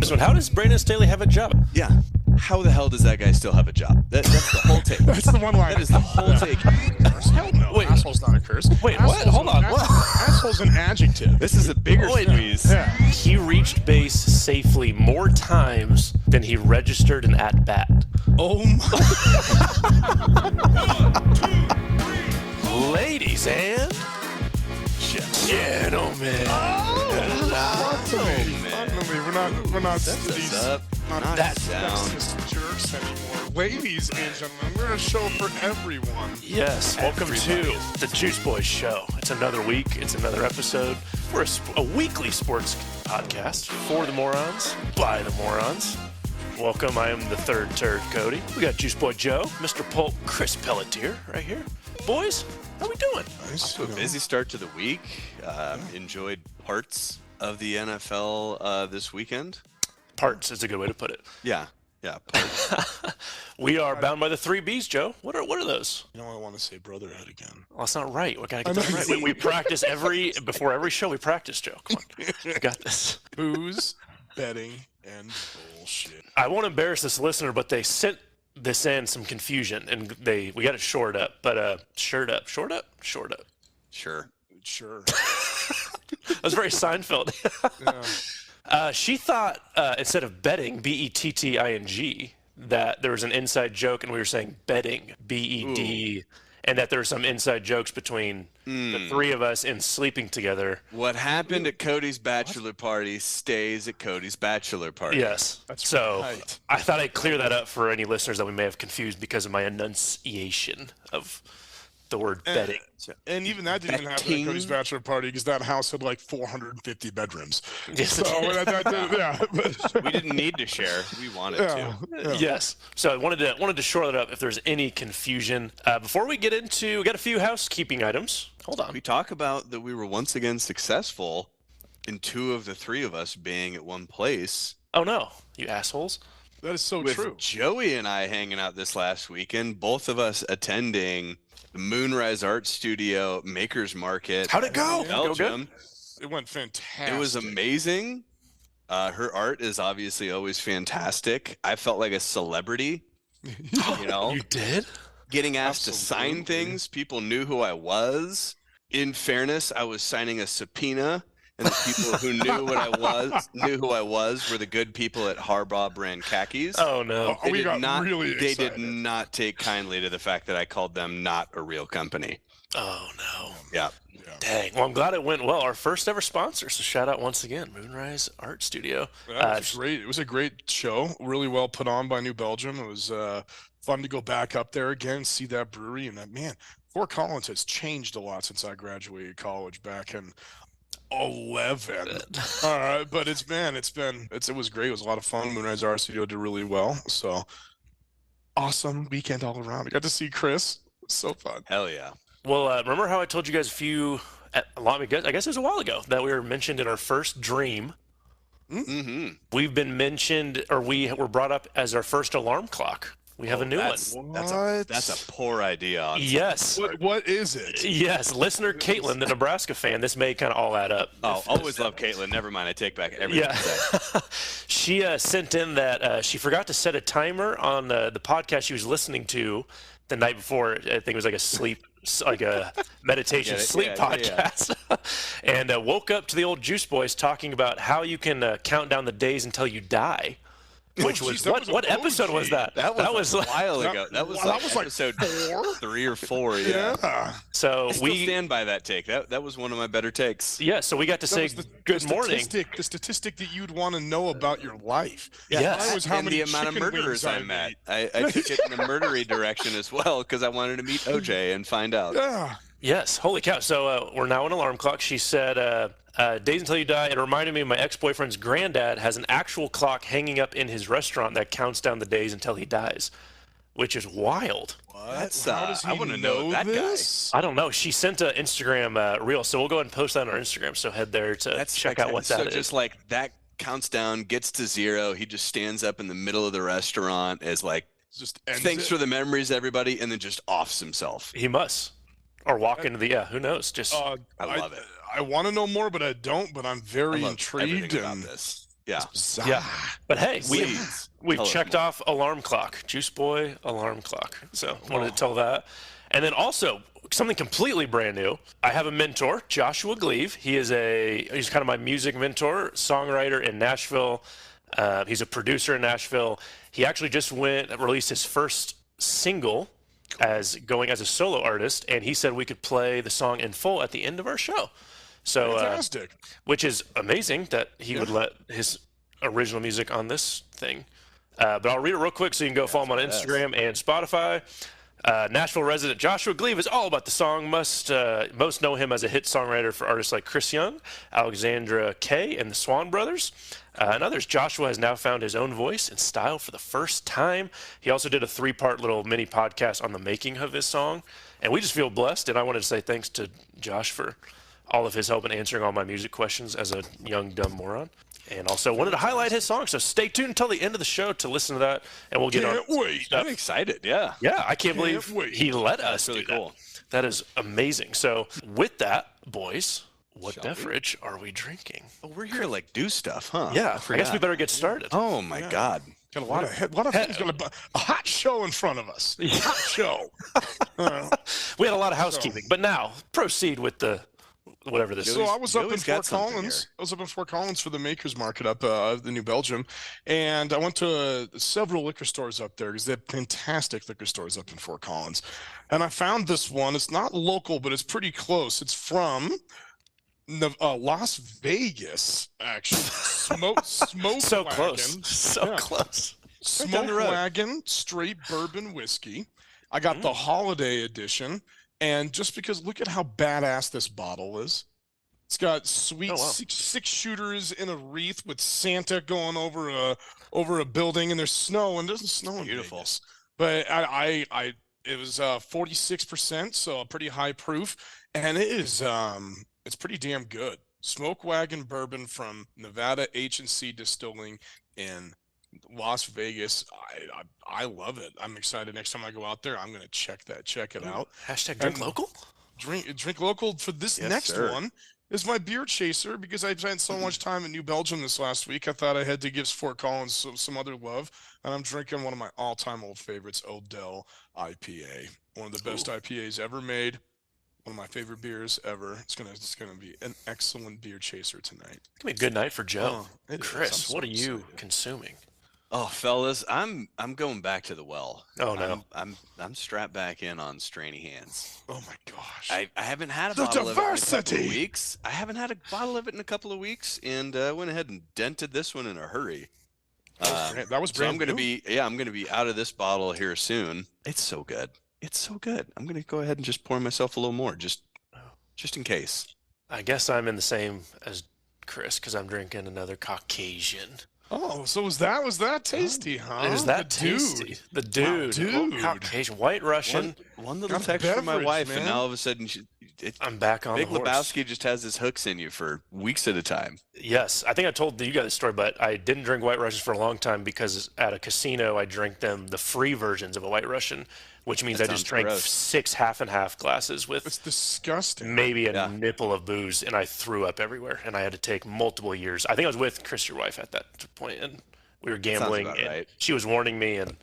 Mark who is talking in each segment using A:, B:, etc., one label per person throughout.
A: first one. How does Brandon Staley have a job?
B: Yeah. How the hell does that guy still have a job? That's the whole take.
C: That's the one line.
B: That is the whole take.
C: Hell no.
A: Wait.
C: Asshole's not a curse.
A: Wait, what? Hold on. What?
C: Asshole's an adjective.
B: This is a bigger squeeze.
C: Yeah.
A: He reached base safely more times than he registered an at-bat.
C: Oh my.
A: Ladies and gentlemen.
C: We're not
B: That's up. Not
A: That's
B: down.
C: sexist jerks anymore. Ladies and gentlemen, we're a show for everyone.
A: Yes, welcome to the Juice Boys Show. It's another week. It's another episode. We're a weekly sports podcast for the morons, by the morons. Welcome. I am the third turd, Cody. We got Juice Boy Joe, Mr. Pulp, Chris Pelletier right here. Boys, how we doing?
C: Nice.
B: A busy start to the week. Enjoyed parts of the NFL this weekend.
A: Parts is a good way to put it.
B: Yeah, parts.
A: We are bound by the three B's, Joe. What are those?
C: You know, I want to say brotherhood again.
A: Well, that's not right. We gotta get that right. We practice before every show. We practice, Joe. Come on, we got this.
C: Booze, betting, and bullshit.
A: I won't embarrass this listener, but they sent this in some confusion, and we got it shored up. But short up.
B: Sure.
A: That was very Seinfeld.
C: Yeah.
A: She thought instead of betting, betting, that there was an inside joke, and we were saying betting, bed, and that there were some inside jokes between the three of us in sleeping together.
B: What happened at Cody's bachelor party stays at Cody's bachelor party.
A: Yes.
C: That's
A: so
C: right.
A: I thought I'd clear that up for any listeners that we may have confused because of my enunciation of the word betting.
C: And even that didn't even happen at Cody's bachelor party because that house had like 450 bedrooms.
A: Yes,
C: So yeah.
B: We didn't need to share. We wanted to.
C: Yeah.
A: Yes. So I wanted to shore that up if there's any confusion. Before we get into, we got a few housekeeping items. Hold on.
B: We talk about that we were once again successful in two of the three of us being at one place.
A: Oh no, you assholes.
C: That is so
B: With
C: true.
B: Joey and I hanging out this last weekend, both of us attending the Moonrise Art Studio Makers Market.
A: How'd it go?
B: in Belgium.
C: It went fantastic.
B: It was amazing. Her art is obviously always fantastic. I felt like a celebrity, you know,
A: You did?
B: getting asked to sign
C: Absolutely.
B: things. People knew who I was. In fairness, I was signing a subpoena, and the people who knew who I was were the good people at Harbaugh brand khakis.
A: Oh no.
C: Oh, we got really
B: They did
C: excited.
B: not take kindly to the fact that I called them not a real company.
A: Oh no.
B: Yeah.
A: Dang. Well, I'm glad it went well. Our first ever sponsor. So shout out once again, Moonrise Art Studio.
C: That was great. It was a great show. Really well put on by New Belgium. It was fun to go back up there again, see that brewery, and that man. Fort Collins has changed a lot since I graduated college back in 11. But it was great. It was a lot of fun. Moonrise Art Studio did really well. So awesome weekend all around. I got to see Chris. It was so fun.
B: Hell yeah.
A: Well, remember how I told you guys I guess it was a while ago that we were mentioned in our first dream.
B: Mm-hmm.
A: We've been mentioned, or we were brought up as our first alarm clock. We have a new one.
B: That's a poor idea. Honestly.
A: Yes.
C: What is it?
A: Yes. Listener Caitlin, the Nebraska fan, this may kind of all add up.
B: Oh, always love Caitlin. Never mind. I take back everything I said.
A: She sent in that she forgot to set a timer on the podcast she was listening to the night before. I think it was like a meditation sleep podcast. And woke up to the old Juice Boys talking about how you can count down the days until you die. Which was what episode was that?
B: That was a while ago. That was like episode
C: 4?
B: 3 or 4. Yeah.
A: So
B: I still stand by that take. That was one of my better takes.
A: Yeah. So we got to say good morning.
C: The statistic that you'd want to know about your life.
A: Yes.
C: Mine was how
B: and
C: many
B: the amount of
C: chicken
B: murderers
C: wings
B: I met. I took it in the murdery direction as well because I wanted to meet OJ and find out.
C: Yeah.
A: Yes. Holy cow. So we're now an alarm clock. She said, days until you die. It reminded me of my ex-boyfriend's granddad has an actual clock hanging up in his restaurant that counts down the days until he dies, which is wild.
B: That's,
C: How does he
B: I want to know that
C: this?
A: I don't know. She sent an Instagram reel, so we'll go ahead and post that on our Instagram. So head there to check out what that is.
B: So just like that counts down, gets to 0. He just stands up in the middle of the restaurant as like,
C: Just
B: thanks for the memories, everybody, and then just offs himself.
A: He must. Or walk into the, who knows? Just
B: I love it.
C: I want to know more, but I don't. But I'm very
B: I love
C: intrigued.
B: everything about
C: And
B: this. Yeah.
A: Yeah. But hey,
B: Please
A: we've
B: tell us
A: checked
B: more.
A: off Alarm Clock, Juice Boy Alarm Clock. So wanted to tell that. And then also something completely brand new. I have a mentor, Joshua Gleave. He's kind of my music mentor, songwriter in Nashville. He's a producer in Nashville. He actually just released his first single as a solo artist, and he said we could play the song in full at the end of our show. So,
C: Fantastic.
A: which is amazing that he would let his original music on this thing. But I'll read it real quick so you can go follow him on Instagram and Spotify. Nashville resident Joshua Gleave is all about the song. Most know him as a hit songwriter for artists like Chris Young, Alexandra Kay, and the Swan Brothers. And others. Joshua has now found his own voice and style for the first time. He also did a 3-part little mini podcast on the making of his song. And we just feel blessed. And I wanted to say thanks to Josh for all of his help in answering all my music questions as a young, dumb moron. And also wanted to highlight his song. So stay tuned until the end of the show to listen to that. And we'll get on.
C: Wait.
B: I'm excited. Yeah.
A: Yeah, I can't believe he let us
B: That's really
A: do
B: cool.
A: that. That is amazing. So with that, boys, what beverage are we drinking?
B: Oh, we're here to like do stuff, huh?
A: Yeah, I guess we better get started.
B: Oh my God.
C: Got a lot of things going to a hot show in front of us. Hot show.
A: We had a lot of housekeeping, but now proceed with the whatever this
C: So
A: is.
C: I was up in
B: Joey's got
C: Fort
B: something
C: Collins.
B: here.
C: I was up in Fort Collins for the Makers Market up the New Belgium, and I went to several liquor stores up there because they have fantastic liquor stores up in Fort Collins. And I found this one. It's not local, but it's pretty close. It's from Las Vegas, actually. Smoke
A: So
C: Wagon.
A: close. So close.
C: Smoke
B: down the road.
C: Wagon straight bourbon whiskey. I got the holiday edition, and just because look at how badass this bottle is. It's got sweet six shooters in a wreath with Santa going over a building, and there's snow, and it doesn't snow in
B: Beautiful.
C: Vegas. But it was 46%, so a pretty high proof, and it is it's pretty damn good. Smoke Wagon bourbon from Nevada H&C Distilling in Las Vegas. I love it. I'm excited. Next time I go out there, I'm gonna check it out.
A: Hashtag drink
C: And
A: local.
C: Drink local for this
B: Yes,
C: next
B: sir.
C: one. Is my beer chaser because I spent so much time in New Belgium this last week. I thought I had to give Fort Collins some other love, and I'm drinking one of my all-time old favorites, Odell IPA. One of the best IPAs ever made. One of my favorite beers ever. It's gonna be an excellent beer chaser tonight.
A: It's gonna be a good night for Joe.
C: It is.
A: Chris,
C: I'm
A: what
C: so
A: are you
C: excited.
A: consuming?
B: Oh, fellas, I'm going back to the well.
A: Oh no.
B: I'm strapped back in on strainy hands.
C: Oh my gosh.
B: I haven't had a
C: The
B: bottle of it in a couple
C: diversity!
B: of weeks. I haven't had a bottle of it in a couple of weeks, and went ahead and dented this one in a hurry.
C: That was
B: So I'm
C: brand
B: gonna
C: new.
B: be out of this bottle here soon. It's so good. It's so good. I'm gonna go ahead and just pour myself a little more, just in case.
A: I guess I'm in the same as Chris because I'm drinking another Caucasian.
C: Oh, so was that tasty, huh?
A: It was that
C: The dude.
A: tasty. The dude.
C: dude.
A: Caucasian. White Russian.
B: One little
C: Got a
B: text from my
C: beverage,
B: wife,
C: man.
B: and now all of a sudden,
A: I'm back on
B: Big
A: the horse.
B: Lebowski just has his hooks in you for weeks at a time.
A: Yes, I think I told you guys the story, but I didn't drink White Russians for a long time because at a casino I drank the free versions of a White Russian, which means
B: That
A: I just
B: sounds
A: drank
B: gross.
A: 6 half-and-half glasses
C: It's
A: with
C: disgusting.
A: maybe a
B: Yeah.
A: nipple of booze, and I threw up everywhere, and I had to take multiple years. I think I was with Chris, your wife, at that point, and we were gambling,
B: about
A: and
B: right.
A: she was warning me, and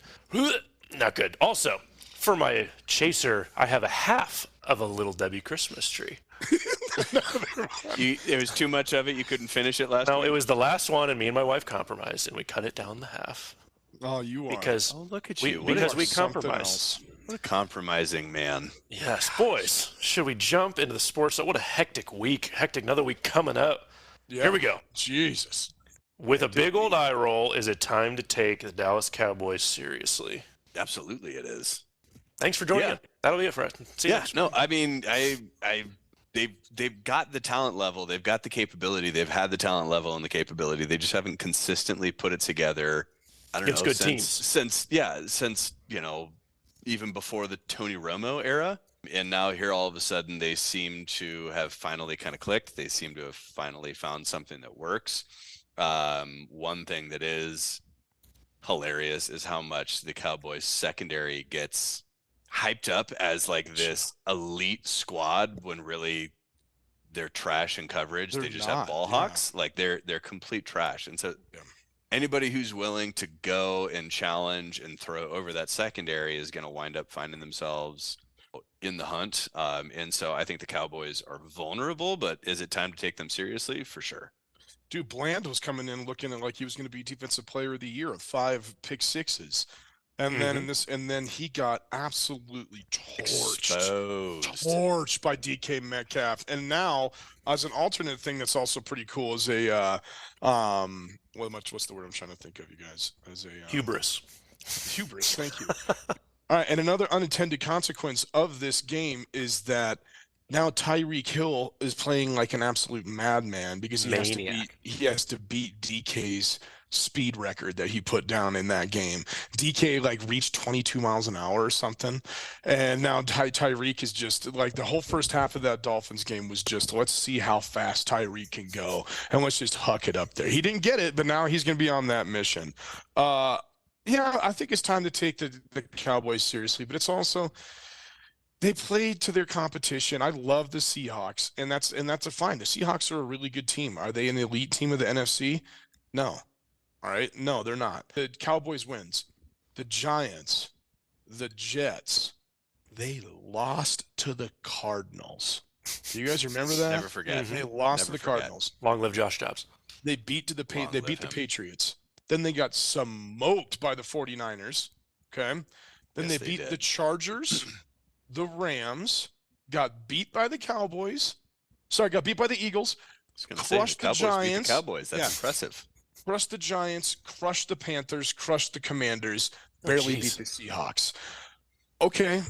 A: not good. Also, for my chaser, I have a half of a Little Debbie Christmas tree.
B: It was too much of it. You couldn't finish it last
A: No,
B: week?
A: it was the last one, and me and my wife compromised, and we cut it down to half
C: Oh, you are.
A: because
B: Oh, look at
A: we
B: you. What
A: because
B: a,
A: we
C: something
A: compromise.
C: else.
B: what a compromising man.
A: Yes, boys. Should we jump into the sports? What a hectic week! Another week coming up.
C: Yeah.
A: Here we go.
C: Jesus.
A: With a big old eye roll, is it time to take the Dallas Cowboys seriously?
B: Absolutely, it is.
A: Thanks for joining
B: Yeah.
A: us. That'll be it for us. See you
B: Yeah,
A: next
B: no, I mean, they've got the talent level, they've got the capability, they've had the talent level and the capability. They just haven't consistently put it together. I don't
A: Against
B: know
A: good
B: since
A: teams.
B: even before the Tony Romo era. And now here all of a sudden they seem to have finally kind of clicked. They seem to have finally found something that works. One thing that is hilarious is how much the Cowboys secondary gets hyped up as like this elite squad when really they're trash in coverage.
C: They're
B: they just
C: not,
B: have ball hawks. Like they're complete trash. And so anybody who's willing to go and challenge and throw over that secondary is going to wind up finding themselves in the hunt. And so I think the Cowboys are vulnerable, but is it time to take them seriously? For sure.
C: Dude, Bland was coming in looking like he was going to be Defensive Player of the Year with 5 pick sixes. And then he got absolutely torched by DK Metcalf. And now, as an alternate thing that's also pretty cool, is a what's the word I'm trying to think of, you guys? As a
A: hubris.
C: Hubris, thank you. All right, and another unintended consequence of this game is that now Tyreek Hill is playing like an absolute madman because he has to beat DK's speed record that he put down in that game. DK like reached 22 miles an hour or something, and now Tyreek is just like, the whole first half of that Dolphins game was just, let's see how fast Tyreek can go and let's just huck it up there. He didn't get it, but now he's going to be on that mission. Yeah, I think it's time to take the Cowboys seriously, but it's also, they played to their competition. I love the Seahawks, and that's a fine. The Seahawks are a really good team. Are they an elite team of the NFC? No. All right, no, they're not. The Cowboys wins. The Giants, the Jets, they lost to the Cardinals. Do you guys remember that?
B: Never forget.
C: They lost to the Cardinals.
A: Long live Josh Dobbs.
C: They beat the Patriots. Then they got smoked by the 49ers. Okay. Then they beat the Chargers, the Rams, got beat by the Cowboys. Sorry, got beat by the Eagles. Crushed the Giants.
B: Beat the Cowboys. That's impressive.
C: Crushed the Giants, crushed the Panthers, crushed the Commanders, barely beat the Seahawks. Okay.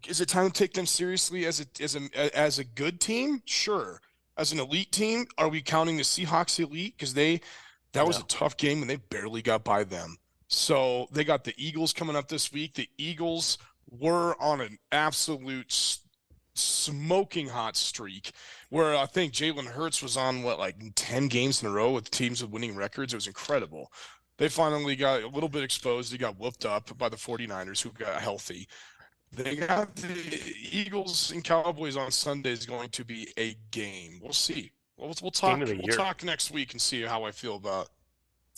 C: Is it time to take them seriously as a good team? Sure. As an elite team, are we counting the Seahawks elite? Because that was a tough game and they barely got by them. So they got the Eagles coming up this week. The Eagles were on an absolute smoking hot streak where I think Jalen Hurts was on 10 games in a row with teams with winning records. It was incredible. They finally got a little bit exposed. They got whooped up by the 49ers, who got healthy. They got the Eagles and Cowboys on Sunday is going to be a game. We'll see. We'll talk. We'll talk next week and see how I feel about.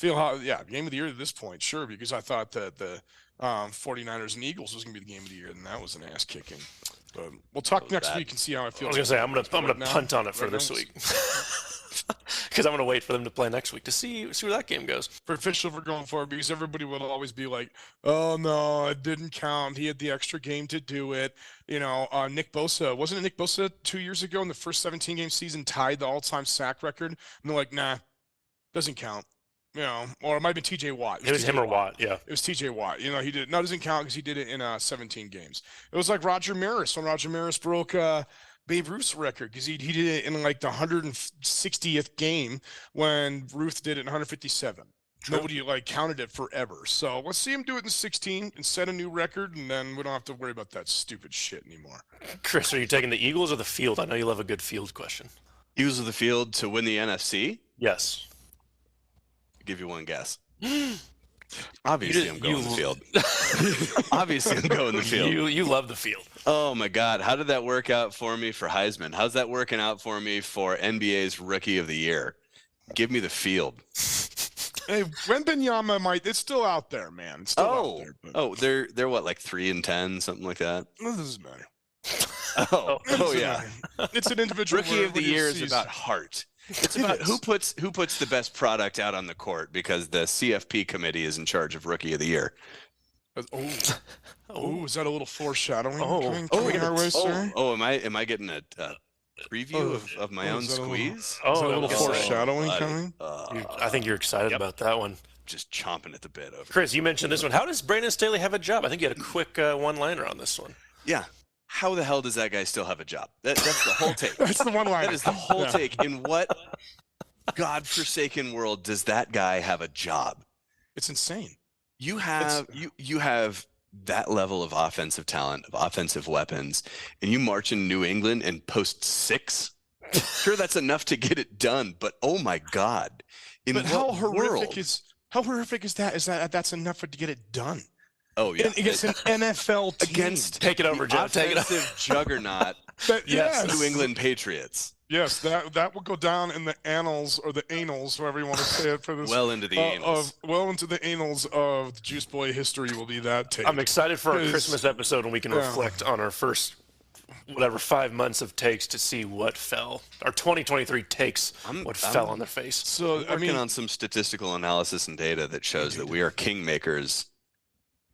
C: Game of the year at this point, sure, because I thought that the 49ers and Eagles was going to be the game of the year, and that was an ass kicking. But we'll talk next week and see how I feel.
A: I was going to say I'm going to punt on it for this week. Because I'm going to wait for them to play next week to see where that game goes.
C: For official, we're going forward, because everybody will always be like, "Oh no, it didn't count. He had the extra game to do it." Nick Bosa, wasn't it Nick Bosa 2 years ago in the first 17-game season tied the all-time sack record? And they're like, "Nah, doesn't count." Or it might have been T.J. Watt.
A: It was him or Watt, yeah.
C: It was T.J. Watt. He did it. No, it doesn't count because he did it in 17 games. It was like Roger Maris when Roger Maris broke Babe Ruth's record, because he did it in like the 160th game when Ruth did it in 157. True. Nobody counted it forever. So let's see him do it in 16 and set a new record, and then we don't have to worry about that stupid shit anymore.
A: Chris, are you taking the Eagles or the field? I know you love a good field question.
B: Eagles of the field to win the NFC?
A: Yes.
B: I'll give you one guess. Obviously, I'm going the field. Obviously, I'm going the field.
A: You love the field.
B: Oh, my God. How did that work out for me for Heisman? How's that working out for me for NBA's Rookie of the Year? Give me the field.
C: Hey, Wembanyama it's still out there, man. It's still out there.
B: But... they're what, like 3-10, something like that?
C: What does it matter?
B: Oh yeah.
C: It's an individual.
B: Rookie of the Year is about heart. It's about who puts the best product out on the court, because the CFP committee is in charge of Rookie of the Year.
C: Oh, is that a little foreshadowing coming our way, sir?
B: Am I getting a preview of my own squeeze?
C: Is that a little foreshadowing coming?
A: I think you're excited about that one.
B: Just chomping at the bit over.
A: Chris, you mentioned this one. How does Brandon Staley have a job? I think you had a quick one-liner on this one.
B: Yeah. How the hell does that guy still have a job? That's the whole take.
C: That's the one line.
B: That is the whole take. In what godforsaken world does that guy have a job?
C: It's insane.
B: You have that level of offensive talent, of offensive weapons, and you march in New England and post 6? Sure, that's enough to get it done, but oh my God.
C: How horrific is that? Is that enough to get it done?
B: Oh yeah,
C: against an NFL team.
B: Against
A: take it over, Joe. Take it over.
B: Juggernaut.
C: Yes.
B: New England Patriots.
C: Yes, that will go down in the annals or the annals, however you want to say it for this.
B: Well into the annals.
C: Well into the annals of the Juice Boy history will be that take.
A: I'm excited for our Christmas episode when we can reflect on our first 5 months of takes to see what fell. Our 2023 takes fell on their face.
B: So I'm working on some statistical analysis and data that shows that we are kingmakers,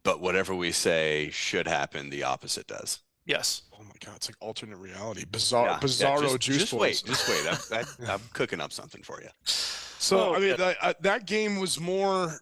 B: but whatever we say should happen, the opposite does.
A: Yes.
C: Oh my God, it's like alternate reality. Bizarro Juice Boys.
B: Just wait. I'm cooking up something for you.
C: So that game was more.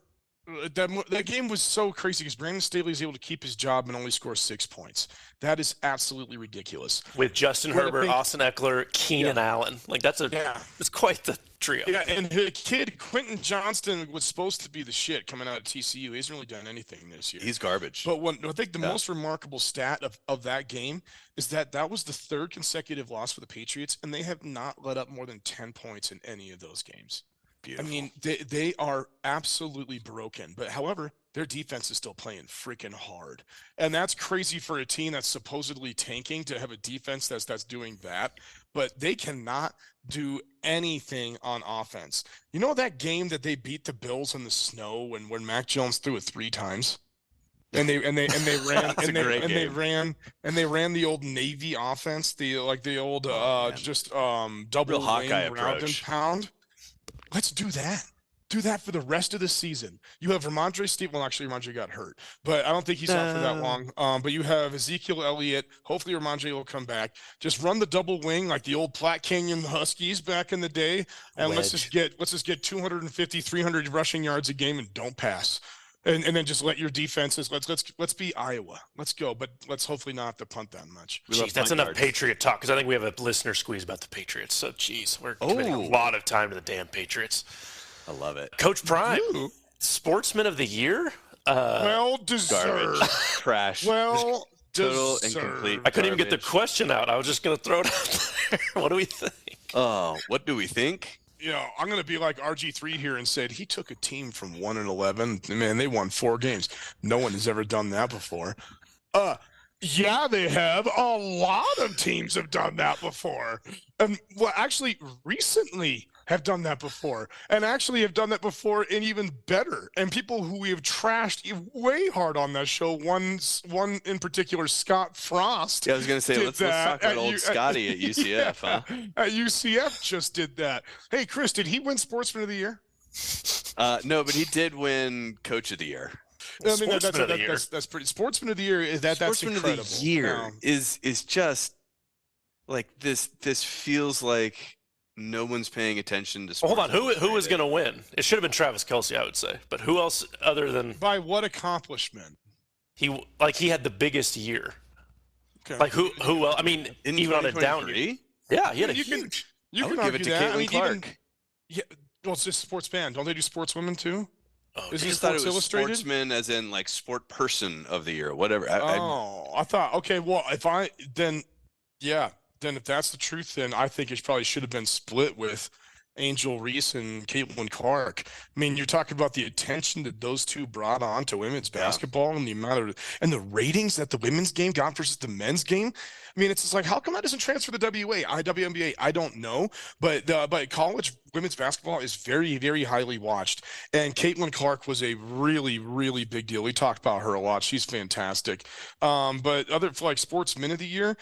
C: That game was so crazy because Brandon Staley was able to keep his job and only score 6 points. That is absolutely ridiculous.
A: With Justin Herbert, Austin Eckler, Keenan Allen, it's quite the trio.
C: Yeah, and the kid Quentin Johnston was supposed to be the shit coming out of TCU. He hasn't really done anything this year.
B: He's garbage.
C: But I think the most remarkable stat of that game is that was the 3rd consecutive loss for the Patriots, and they have not let up more than 10 points in any of those games. Beautiful. I mean, they are absolutely broken. But however, their defense is still playing freaking hard. And that's crazy for a team that's supposedly tanking to have a defense that's doing that. But they cannot do anything on offense. You know that game that they beat the Bills in the snow when Mac Jones threw it 3 times? And they ran the old Navy offense, the old double
B: Hawkeye
C: round and pound. Let's do that. Do that for the rest of the season. You have Ramondre Steve. Well, actually, Ramondre got hurt, but I don't think he's out for that long. But you have Ezekiel Elliott. Hopefully, Ramondre will come back. Just run the double wing like the old Platte Canyon Huskies back in the day, and let's just get 250, 300 rushing yards a game and don't pass. And then just let your defenses let's be Iowa. Let's go, but let's hopefully not have to punt that much.
A: Jeez, that's enough Patriot talk because I think we have a listener squeeze about the Patriots. So, we're committing a lot of time to the damn Patriots.
B: I love it.
A: Coach Prime, Sportsman of the Year.
C: Well deserved.
B: Trash.
C: Well
B: total
C: deserved.
B: incomplete.
A: I couldn't even get the question out. I was just going to throw it out there. What do we think?
B: Oh, what do we think?
C: I'm going to be like RG3 here and said he took a team from 1-11. Man, they won 4 games. No one has ever done that before. Yeah, they have. A lot of teams have done that before. Actually, recently have done that before, and actually have done that before and even better. And people who we have trashed way hard on that show, one in particular, Scott Frost.
B: Yeah, I was going to say, let's talk about old Scotty at UCF, huh?
C: At UCF just did that. Hey, Chris, did he win Sportsman of the Year?
B: No, but he did win Coach of the Year.
C: I mean, that's pretty. Sportsman of the Year that's incredible.
B: Of the Year is just like this. This feels like no one's paying attention to.
A: Hold on, who was going to win? It should have been Travis Kelce, I would say. But who else other than?
C: By what accomplishment?
A: He had the biggest year.
C: Okay.
A: Like who? Well, I mean, even on a down year. Yeah, he had a huge.
C: You can
B: give it to Caitlin Clark. Well, it's just sports band. Don't they do sportswomen too? Oh, I just thought it was Sportsman, as in like sport person of the year, whatever.
C: I thought, okay, well, if that's the truth, then I think it probably should have been split with Angel Reese and Caitlin Clark. I mean, you're talking about the attention that those two brought on to women's basketball and the amount of and the ratings that the women's game got versus the men's game. I mean, it's just like, how come that doesn't transfer to WNBA? I don't know, but college women's basketball is very, very highly watched. And Caitlin Clark was a really, really big deal. We talked about her a lot. She's fantastic. But other for like Sportsmen of the Year,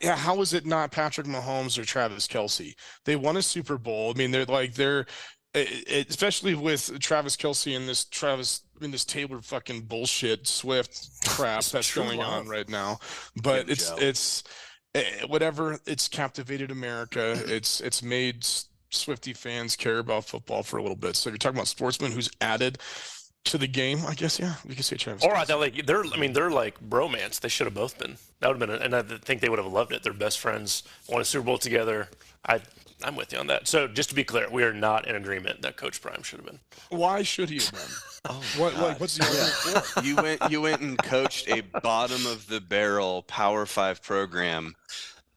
C: how is it not Patrick Mahomes or Travis Kelce? They won a Super Bowl. I mean, they're especially with Travis Kelce and this Taylor fucking bullshit Swift crap that's going on right now. But it's whatever. It's captivated America. It's made Swiftie fans care about football for a little bit. So you're talking about Sportsman who's added to the game, I guess. Yeah, we can say Travis.
A: All right, they're like bromance. They should have both been. That would have been, and I think they would have loved it. They're best friends, won a Super Bowl together. I'm with you on that. So just to be clear, we are not in agreement that Coach Prime should have been.
C: Why should he have been? What's the argument
B: for? You went and coached a bottom of the barrel Power 5 program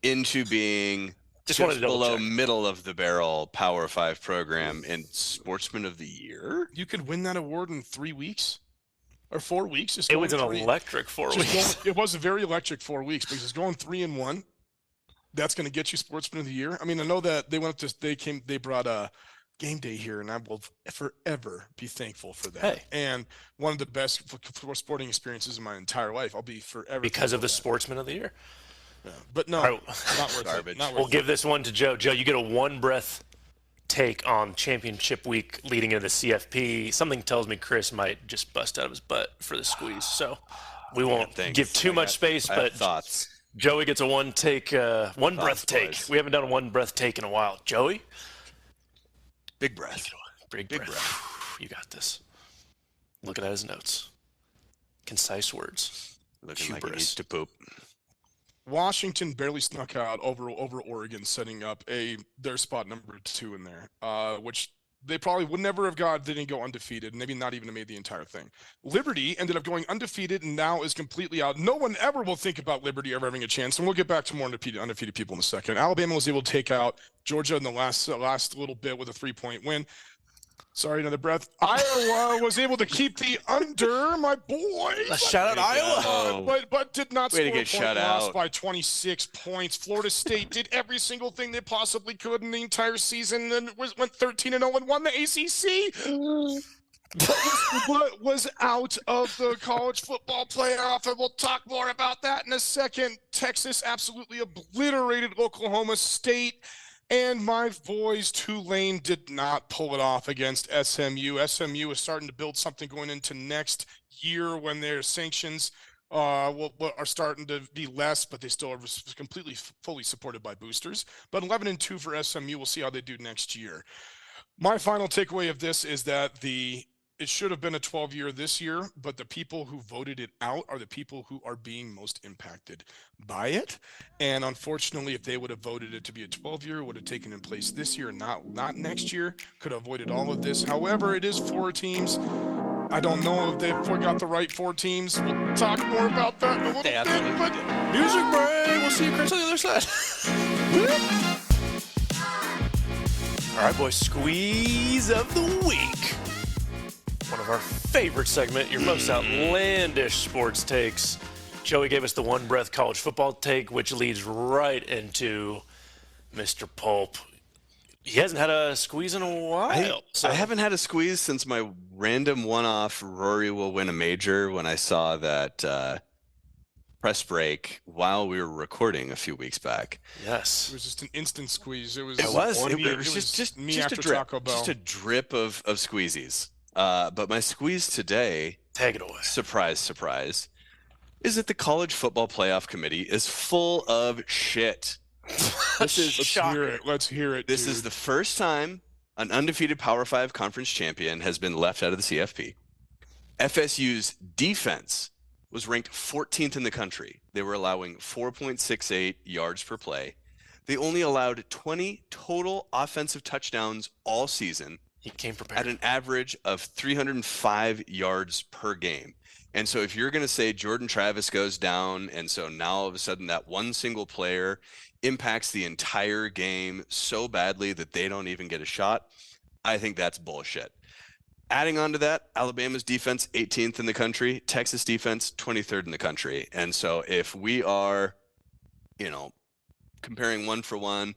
B: into being just below middle of the barrel Power 5 program in Sportsman of the Year.
C: You could win that award in 3 weeks or 4 weeks.
A: It was an electric 4 weeks.
C: It was a very electric 4 weeks because it's going 3-1. that's going to get you Sportsman of the Year. I mean, I know that they brought a game day here, and I will forever be thankful for that.
A: Hey.
C: And one of the best sporting experiences in my entire life. I'll be forever
A: because of the
C: that.
A: Sportsman of the Year.
C: Yeah. But no, not worth
B: Garbage.
C: it. Not worth
A: We'll
C: it.
A: give this one to Joe. Joe, you get a one-breath take on championship week leading into the CFP. Something tells me Chris might just bust out of his butt for the squeeze, so we won't give too much space. But
B: thoughts.
A: Joey gets a one-breath take.
B: Boys.
A: We haven't done a one-breath take in a while. Joey?
B: Big breath.
A: Big breath. You got this. Looking at his notes. Concise words.
B: Looking like he needs to poop.
C: Washington barely snuck out over Oregon, setting up their spot number 2 in there, which they probably would never have got. They didn't go undefeated, maybe not even made the entire thing. Liberty ended up going undefeated and now is completely out. No one ever will think about Liberty ever having a chance, and we'll get back to more undefeated people in a second. Alabama was able to take out Georgia in the last little bit with a 3-point win. Sorry, another breath. Iowa was able to keep the under, my boys.
A: Shout out Iowa.
C: But did not score a point, lost
B: out.
C: by 26 points. Florida State did every single thing they possibly could in the entire season and went 13-0 and won the ACC. But was out of the college football playoff, and we'll talk more about that in a second. Texas absolutely obliterated Oklahoma State. And my boys, Tulane, did not pull it off against SMU. SMU is starting to build something going into next year when their sanctions are starting to be less, but they still are completely fully supported by boosters. But 11-2 for SMU. We'll see how they do next year. My final takeaway of this is that it should have been a 12-year this year, but the people who voted it out are the people who are being most impacted by it. And unfortunately, if they would have voted it to be a 12-year, it would have taken in place this year, not next year. Could have avoided all of this. However, it is 4 teams. I don't know if they've got the right 4 teams. We'll talk more about that in a little bit. But
A: music break. We'll see you, Chris, on the other side. All right, boys. Squeeze of the week. One of our favorite segment, your most outlandish sports takes. Joey gave us the one-breath college football take, which leads right into Mr. Pulp. He hasn't had a squeeze in a while.
B: I haven't had a squeeze since my random one-off Rory will win a major when I saw that press break while we were recording a few weeks back.
A: Yes.
C: it was just an instant squeeze. It was
B: just
C: me
B: just
C: after
B: a drip,
C: Taco Bell.
B: just a drip of squeezies. But my squeeze today,
A: Take it away.
B: surprise, surprise, is that the college football playoff committee is full of shit.
C: Let's hear it.
B: This is the first time an undefeated Power 5 conference champion has been left out of the CFP. FSU's defense was ranked 14th in the country. They were allowing 4.68 yards per play. They only allowed 20 total offensive touchdowns all season.
A: He came prepared.
B: At an average of 305 yards per game. And so if you're going to say Jordan Travis goes down, and so now all of a sudden that one single player impacts the entire game so badly that they don't even get a shot, I think that's bullshit. Adding on to that, Alabama's defense 18th in the country, Texas defense 23rd in the country. And so if we are, comparing one for one,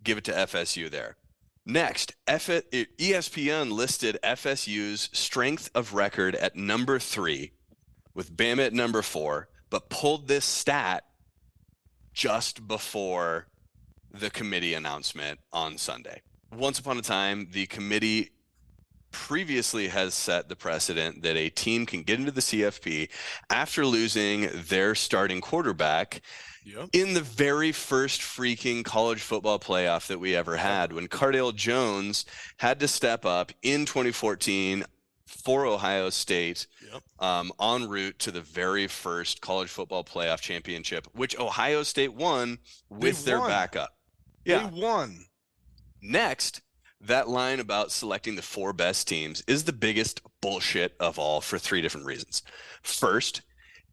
B: give it to FSU there. Next, ESPN listed FSU's strength of record at number 3, with Bama at number 4, but pulled this stat just before the committee announcement on Sunday. Once upon a time, the committee previously has set the precedent that a team can get into the CFP after losing their starting quarterback.
C: Yep.
B: In the very first freaking college football playoff that we ever had, when Cardale Jones had to step up in 2014 for Ohio State, en route to the very first college football playoff championship, which Ohio State won with their backup.
C: Yeah. They won.
B: Next, that line about selecting the 4 best teams is the biggest bullshit of all for 3 different reasons. First,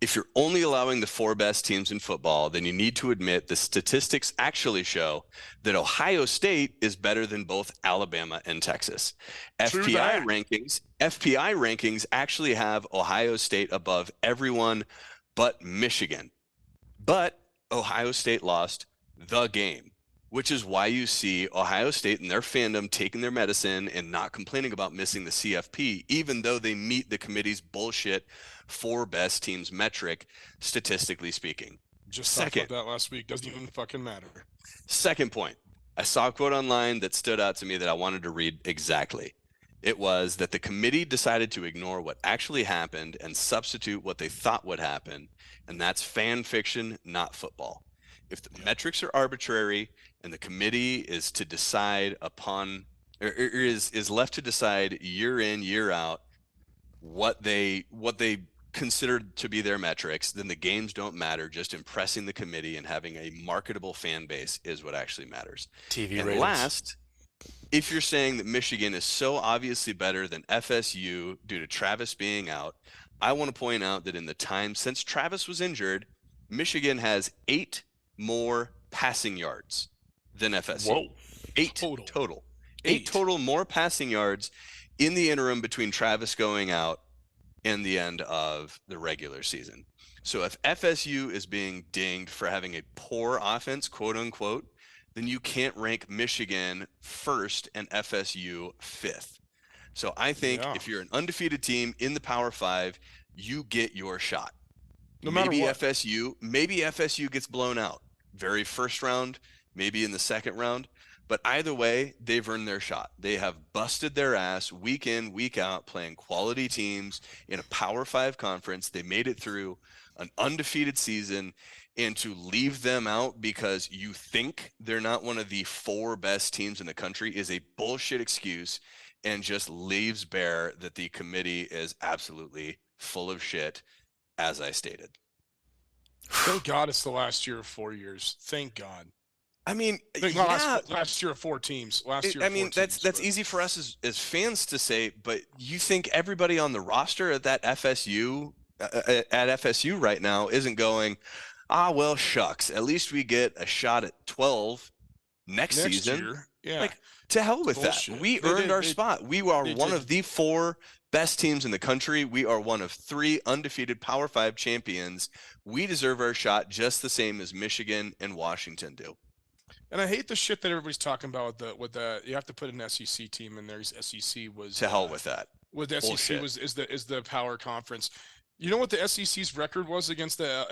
B: if you're only allowing the 4 best teams in football, then you need to admit the statistics actually show that Ohio State is better than both Alabama and Texas. FPI rankings actually have Ohio State above everyone but Michigan. But Ohio State lost the game, which is why you see Ohio State and their fandom taking their medicine and not complaining about missing the CFP, even though they meet the committee's bullshit 4 best teams metric, statistically speaking.
C: Just talked about that last week. Doesn't even fucking matter.
B: Second point. I saw a quote online that stood out to me that I wanted to read exactly. It was that the committee decided to ignore what actually happened and substitute what they thought would happen, and that's fan fiction, not football. If the metrics are arbitrary and the committee is to decide upon, or is left to decide year in, year out, what they considered to be their metrics, then the games don't matter. Just impressing the committee and having a marketable fan base is what actually matters.
A: TV
B: and
A: ratings.
B: Last, if you're saying that Michigan is so obviously better than FSU due to Travis being out, I want to point out that in the time since Travis was injured, Michigan has 8 more passing yards than FSU.
A: Whoa.
B: 8 total. 8 total more passing yards in the interim between Travis going out and the end of the regular season. So if FSU is being dinged for having a poor offense, quote unquote, then you can't rank Michigan first and FSU 5th. So I think if you're an undefeated team in the Power 5, you get your shot.
C: No matter
B: maybe
C: what.
B: maybe FSU gets blown out. Very first round, maybe in the second round. But either way, they've earned their shot. They have busted their ass week in, week out, playing quality teams in a Power 5 conference. They made it through an undefeated season, and to leave them out because you think they're not one of the 4 best teams in the country is a bullshit excuse and just leaves bare that the committee is absolutely full of shit, as I stated.
C: Thank God it's the last year of 4 years. Thank God.
B: I mean,
C: last year of 4 teams.
B: That's easy for us as fans to say, but you think everybody on the roster at that FSU right now isn't going, well, shucks, at least we get a shot at 12 next season.
C: Year. Yeah.
B: Like, to hell with
C: Bullshit.
B: that. We earned our spot. We are one of the 4 best teams in the country. We are one of 3 undefeated Power 5 champions. We deserve our shot just the same as Michigan and Washington do.
C: And I hate the shit that everybody's talking about with the you have to put an SEC team in there. SEC was
B: to hell with that.
C: With the SEC is the power conference. You know what the SEC's record was against the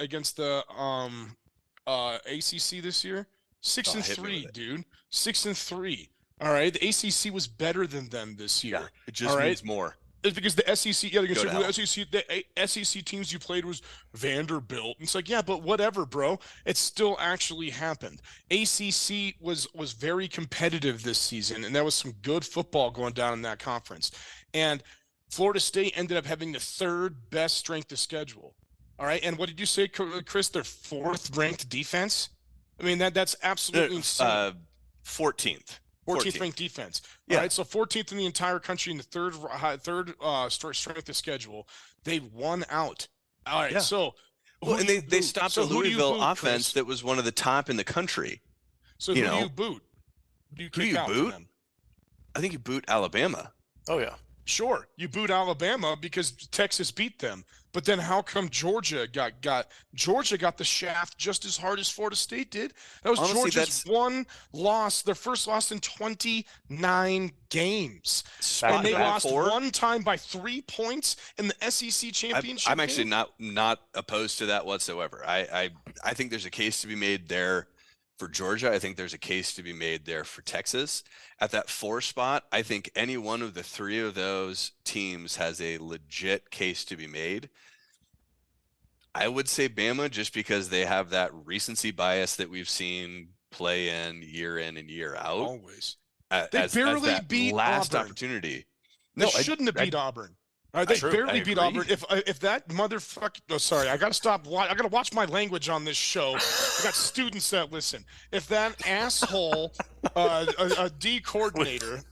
C: ACC this year? 6-3, dude. 6-3. All right, the ACC was better than them this year.
B: Yeah, it just means more.
C: It's because the SEC, the SEC teams you played was Vanderbilt. It's like, yeah, but whatever, bro. It still actually happened. ACC was very competitive this season, and there was some good football going down in that conference. And Florida State ended up having the 3rd best strength of schedule. All right, and what did you say, Chris? Their 4th ranked defense. I mean that's absolutely insane.
B: 14th.
C: 14th ranked defense. Yeah. All right, so 14th in the entire country in the third strength of schedule. They won out. All right, so
B: and they stopped a Louisville offense that was one of the top in the country.
C: So who do you boot? Who do you boot?
B: I think you boot Alabama.
A: Oh yeah.
C: Sure, you boot Alabama because Texas beat them. But then how come Georgia got the shaft just as hard as Florida State did? That was Georgia's one loss, their first loss in 29 games. And they lost one time by 3 points in the SEC championship.
B: I'm actually not opposed to that whatsoever. I think there's a case to be made there for Georgia. I think there's a case to be made there for Texas. At that 4 spot, I think any one of the 3 of those teams has a legit case to be made. I would say Bama, just because they have that recency bias that we've seen play in and year out.
C: Always. They barely beat
B: last
C: Auburn.
B: Opportunity.
C: They shouldn't have beat Auburn. They barely beat Auburn. If that motherfucker, sorry, I got to stop. I got to watch my language on this show. I got students that listen. If that asshole, D coordinator,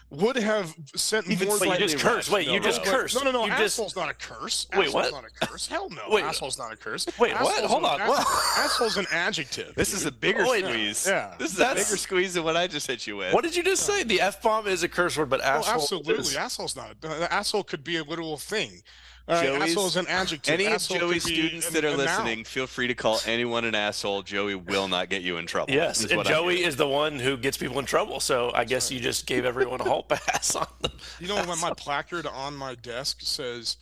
C: would have sent more.
A: Wait, you just cursed. Wait, you just cursed.
C: No. Asshole's not a curse.
A: Wait, what?
C: Asshole's not a curse. Hell no.
A: Wait,
C: asshole's not a curse.
A: Wait, what? Hold on.
C: Asshole's an adjective.
B: This is a bigger squeeze.
C: Yeah.
B: This is a bigger squeeze than what I just hit you with.
A: What did you just say? The F-bomb is a curse word, but asshole.
C: Absolutely. Asshole's not. Asshole could be a literal thing. All right,
B: Joey's-
C: asshole is an adjective.
B: Any of
C: Asshole
B: Joey's
C: could be
B: students that are
C: a noun.
B: listening, feel free to call anyone an asshole. Joey will not get you in trouble.
A: Yes,
B: is
A: and
B: what I'm
A: Joey
B: hearing.
A: is the one who gets people in trouble. So I guess you just gave everyone a hall pass on them.
C: You know, when my placard on my desk says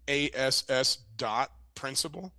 C: ASS dot principal.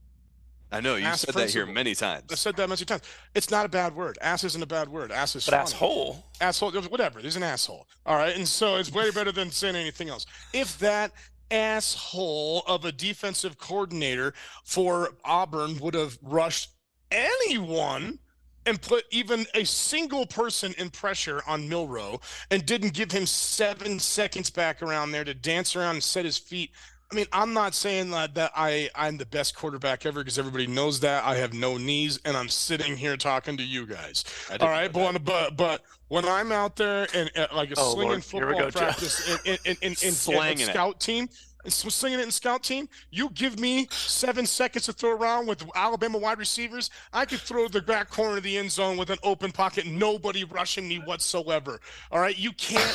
B: I know you
C: Ass
B: said that here
C: principal.
B: many times.
C: I've said that many times. It's not a bad word. Ass isn't a bad word. Ass is
A: But
C: funny.
A: asshole.
C: Asshole, whatever. There's an asshole. All right, and so it's way better than saying anything else. If that asshole of a defensive coordinator for Auburn would have rushed anyone and put even a single person in pressure on Milroe and didn't give him 7 seconds back around there to dance around and set his feet. I mean, I'm not saying that I'm the best quarterback ever, because everybody knows that. I have no knees, and I'm sitting here talking to you guys. All right, but when I'm out there and like a slinging football practice in scout team, and slinging it in scout team, you give me 7 seconds to throw around with Alabama wide receivers, I could throw the back corner of the end zone with an open pocket, nobody rushing me whatsoever. All right, you can't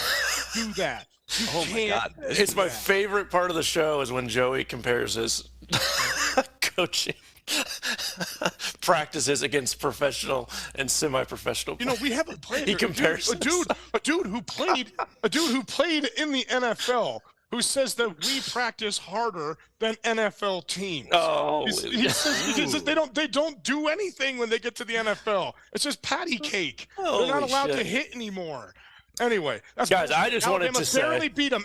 C: do that.
B: Oh my God.
A: It's my favorite part of the show is when Joey compares his coaching practices against professional and semi-professional.
C: You know, we have a player.
A: He compares
C: a dude who played in the NFL, who says that we practice harder than NFL teams.
A: Oh,
C: he says they don't do anything when they get to the NFL. It's just patty cake. They're not allowed to hit anymore. Anyway, that's
A: guys. I just wanted to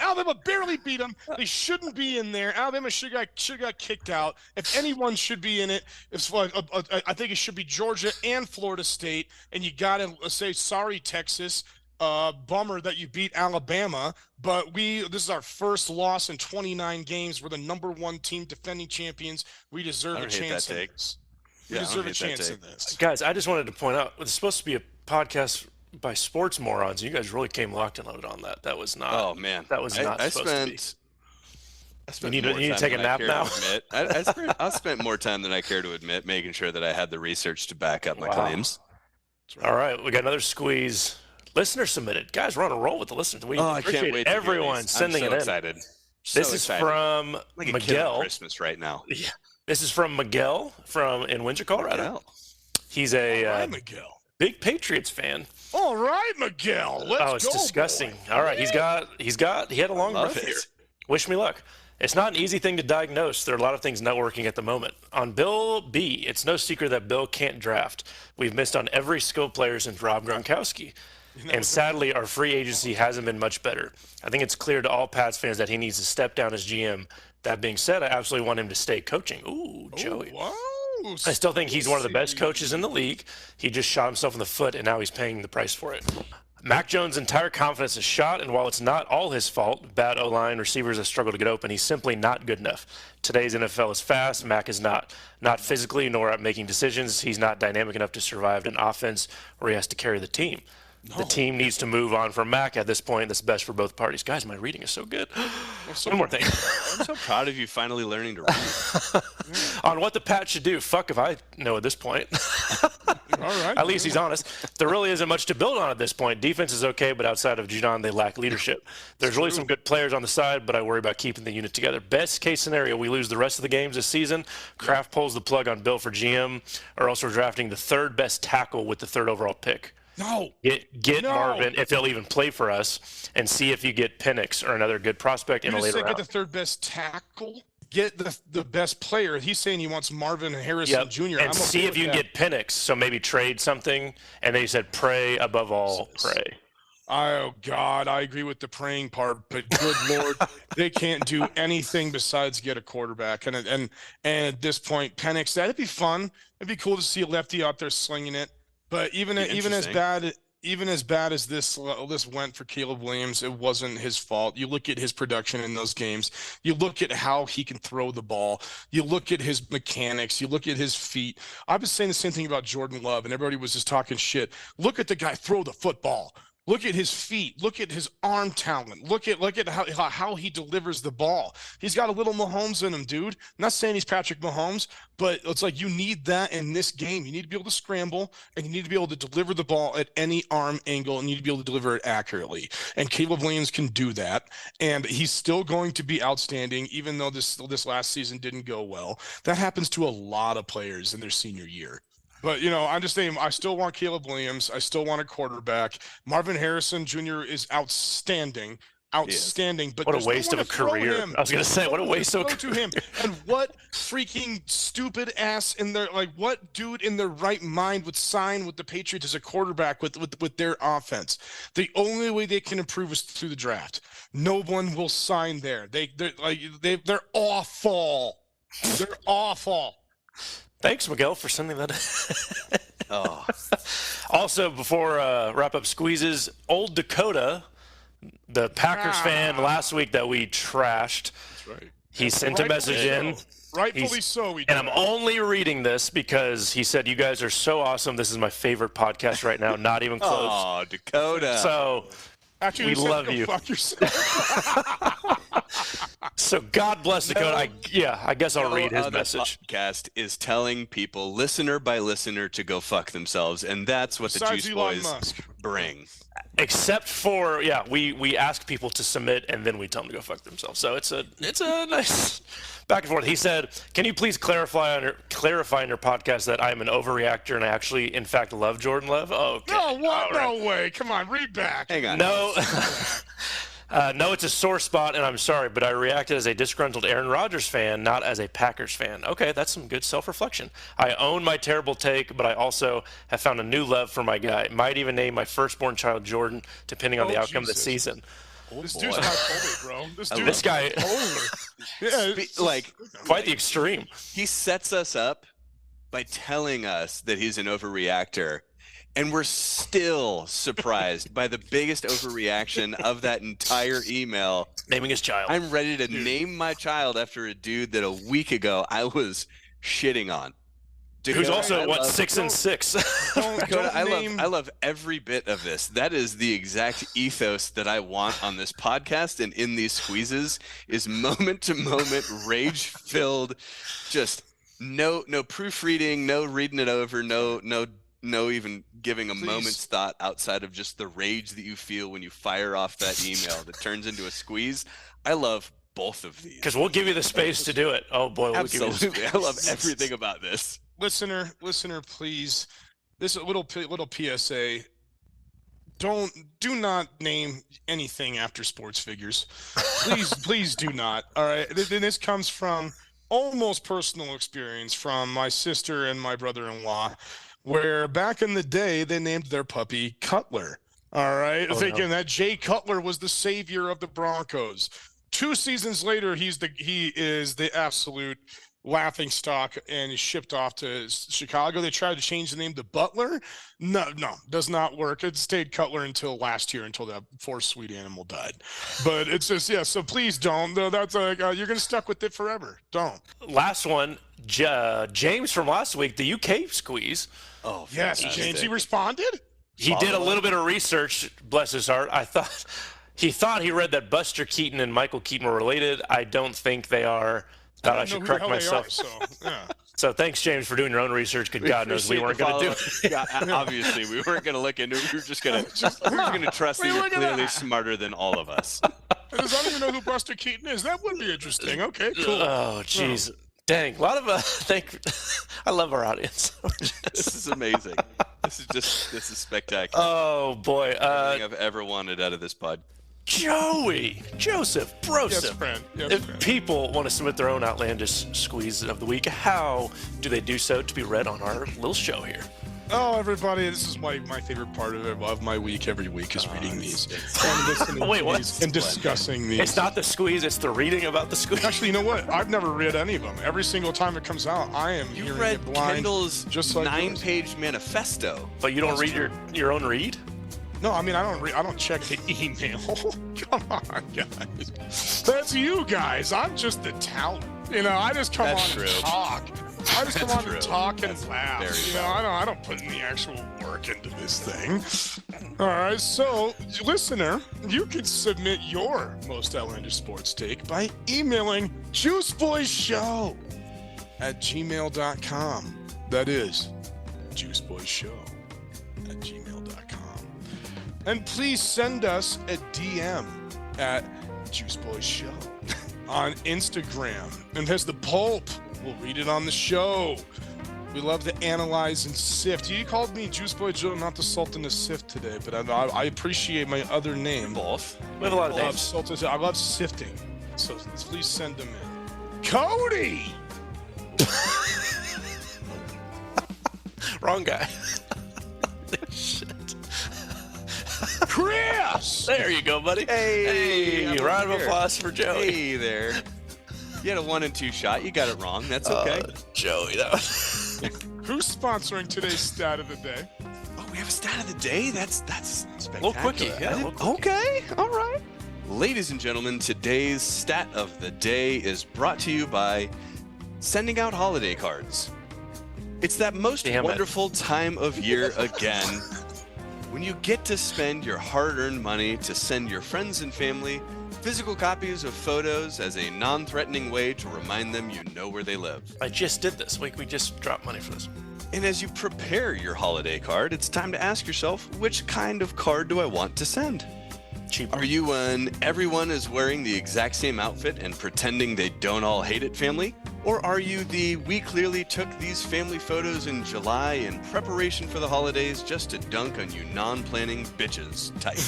C: Alabama barely beat them. They shouldn't be in there. Alabama should got kicked out. If anyone should be in it, I think it should be Georgia and Florida State. And you got to say sorry, Texas. Bummer that you beat Alabama, but this is our first loss in 29 games. We're the #1 team, defending champions. We deserve a chance in this. We deserve a chance in this.
A: Guys, I just wanted to point out, it's supposed to be a podcast by sports morons. You guys really came locked and loaded on that. That was not.
B: Oh man,
A: that was not supposed to be.
B: I spent
A: you need to take a nap now.
B: I spent more time than I care to admit, making sure that I had the research to back up my claims.
A: All right, we got another squeeze. Listener submitted. Guys, we're on a roll with the listeners. We appreciate
B: I can't wait
A: everyone sending it in.
B: Excited.
A: This is from
B: like
A: Miguel.
B: Christmas right now.
A: Yeah. This is from Miguel in Windsor, Colorado. He's a
C: Miguel.
A: Big Patriots fan.
C: All right, Miguel. Let's go.
A: Oh, it's disgusting. Boy. All right, he had a long breath here. Wish me luck. It's not an easy thing to diagnose. There are a lot of things not working at the moment. On Bill B, it's no secret that Bill can't draft. We've missed on every skill player since Rob Gronkowski. And sadly, our free agency hasn't been much better. I think it's clear to all Pats fans that he needs to step down as GM. That being said, I absolutely want him to stay coaching. Ooh, Joey.
C: Wow.
A: I still think he's one of the best coaches in the league. He just shot himself in the foot, and now he's paying the price for it. Mac Jones' entire confidence is shot, and while it's not all his fault, bad O-line receivers have struggled to get open, he's simply not good enough. Today's NFL is fast. Mac is not. Not physically, nor at making decisions. He's not dynamic enough to survive an offense where he has to carry the team. The team needs to move on from Mac at this point. That's best for both parties. Guys, my reading is so good. One more thing.
B: I'm so proud of you finally learning to read.
A: On what the Pats should do. Fuck if I know at this point.
C: All right.
A: At least he's honest. There really isn't much to build on at this point. Defense is okay, but outside of Judon, they lack leadership. There's really some good players on the side, but I worry about keeping the unit together. Best case scenario, we lose the rest of the games this season. Kraft pulls the plug on Bill for GM, or else we're drafting the third best tackle with the 3rd overall pick.
C: No.
A: Get Marvin, if he'll even play for us, and see if you get Penix or another good prospect in a later round.
C: Get the 3rd best tackle? Get the best player. He's saying he wants Marvin Harrison Jr.
A: And see if you can get Penix. So maybe trade something. And then he said, pray above all, pray.
C: Oh, God, I agree with the praying part, but good Lord, they can't do anything besides get a quarterback. And at this point, Penix, that'd be fun. It'd be cool to see a lefty out there slinging it. But even as bad as this went for Caleb Williams, it wasn't his fault. You look at his production in those games. You look at how he can throw the ball. You look at his mechanics. You look at his feet. I was saying the same thing about Jordan Love, and everybody was just talking shit. Look at the guy throw the football. Look at his feet. Look at his arm talent. Look at how he delivers the ball. He's got a little Mahomes in him, dude. I'm not saying he's Patrick Mahomes, but it's like you need that in this game. You need to be able to scramble, and you need to be able to deliver the ball at any arm angle, and you need to be able to deliver it accurately. And Caleb Williams can do that, and he's still going to be outstanding, even though this last season didn't go well. That happens to a lot of players in their senior year. But, I'm just saying, I still want Caleb Williams. I still want a quarterback. Marvin Harrison Jr. is outstanding. But
A: what a waste of a career. I was going to say, what a waste of a career.
C: To him. And what freaking stupid ass what dude in their right mind would sign with the Patriots as a quarterback with their offense? The only way they can improve is through the draft. No one will sign there. They're awful. They're awful.
A: Thanks, Miguel, for sending that. Also, before wrap-up squeezes, Old Dakota, the Packers fan last week that we trashed,
C: that's right.
A: He sent a message in.
C: Rightfully so.
A: And I'm only reading this because he said, you guys are so awesome. This is my favorite podcast right now. Not even close.
B: Oh, Dakota.
A: So
C: actually,
A: we love you.
C: Fuck yourself.
A: So God bless Dakota. I guess I'll read his message.
B: Podcast is telling people, listener by listener, to go fuck themselves, and that's what
C: Besides
B: the Juice
C: Elon
B: Boys
C: Musk.
B: bring.
A: Except for we ask people to submit and then we tell them to go fuck themselves. So it's a nice back and forth. He said, "Can you please clarify in your podcast that I'm an overreactor and I actually, in fact, love Jordan Love?" Oh, okay.
C: No, what? No way. Come on, read back.
B: Hang on.
A: No. No, it's a sore spot, and I'm sorry, but I reacted as a disgruntled Aaron Rodgers fan, not as a Packers fan. Okay, that's some good self-reflection. I own my terrible take, but I also have found a new love for my guy. Might even name my firstborn child Jordan, depending on the outcome of the season.
C: This dude's bipolar, bro.
A: This guy, quite the extreme.
B: He sets us up by telling us that he's an overreactor. And we're still surprised by the biggest overreaction of that entire email.
A: Naming his child.
B: I'm ready to name my child after a dude that a week ago I was shitting on.
A: Who's also, 6-6?
B: Dakota, I love every bit of this. That is the exact ethos that I want on this podcast and in these squeezes is moment-to-moment, rage-filled, just no proofreading, no reading it over, no even giving a moment's thought outside of just the rage that you feel when you fire off that email that turns into a squeeze. I love both of these.
A: Because we'll give you the space to do it. Oh, boy.
B: Absolutely. I love everything about this.
C: Listener, please. This little PSA. Do not name anything after sports figures. Please do not. All right. And this comes from almost personal experience from my sister and my brother-in-law, where back in the day they named their puppy Cutler. All right, thinking that Jay Cutler was the savior of the Broncos. 2 seasons later, he is the absolute laughing stock and is shipped off to Chicago. They tried to change the name to Butler. No, does not work. It stayed Cutler until last year, until that poor sweet animal died. But it's just, so please don't. That's you're going to stuck with it forever. Don't.
A: Last one, James from last week, the UK squeeze.
B: Oh,
C: yes, James, he responded?
A: He did a little bit of research, bless his heart. He thought he read that Buster Keaton and Michael Keaton were related. I don't think they are. Thought I should correct myself. So thanks, James, for doing your own research. Good God knows we weren't going to do it.
B: Obviously, we weren't going to look into it. We were just going to trust that you're clearly smarter than all of us.
C: Does anyone even know who Buster Keaton is? That would be interesting. Okay, cool.
A: Oh, jeez. Dang, a lot of I love our audience.
B: This is amazing. This is spectacular.
A: Oh boy,
B: everything I've ever wanted out of this pod.
A: Joey, Joseph, Broseph.
C: Yes,
A: If people want to submit their own outlandish squeeze of the week, how do they do so to be read on our little show here?
C: Oh, everybody, this is my favorite part of my week every week is reading these and listening
A: Wait, what?
C: these and discussing these.
A: It's not the squeeze, it's the reading about the squeeze.
C: Actually, you know what? I've never read any of them. Every single time it comes out, I am
B: You
C: hearing
B: read
C: it blind.
B: Kendall's
C: just like
B: 9-page manifesto.
A: But you don't read your own read?
C: No, I mean, I don't check the email. Come on, guys. That's you guys. I'm just the talent. I just come on and talk. I just come on and talk and laugh. I don't put in the actual work. work into this thing. All right, so listener, you can submit your most outlandish sports take by emailing juiceboyshow@gmail.com. That is juiceboyshow@gmail.com. And please send us a DM at juiceboyshow on Instagram. And as the pulp, we'll read it on the show. We love to analyze and sift. You called me Juice Boy Joe, not the Sultan of Sift today, but I appreciate my other name.
B: Both.
A: We have a lot of names.
C: I love sifting. So please send them in. Cody!
A: Wrong guy. Shit.
C: Chris!
A: There you go, buddy.
B: Hey,
A: round of applause for Joey.
B: Hey there. You had a 1 and 2 shot. You got it wrong. That's okay.
A: Joey, that was...
C: Who's sponsoring today's stat of the day?
B: Oh, we have a stat of the day? That's spectacular.
A: Little quickie, yeah. Little quickie.
B: Okay, all right. Ladies and gentlemen, today's stat of the day is brought to you by sending out holiday cards. It's that most wonderful time of year again when you get to spend your hard-earned money to send your friends and family physical copies of photos as a non-threatening way to remind them you know where they live.
A: I just did this. We just dropped money for this.
B: And as you prepare your holiday card, it's time to ask yourself, which kind of card do I want to send?
A: Cheap.
B: Are you an everyone is wearing the exact same outfit and pretending they don't all hate it family? Or are you the we clearly took these family photos in July in preparation for the holidays just to dunk on you non-planning bitches type?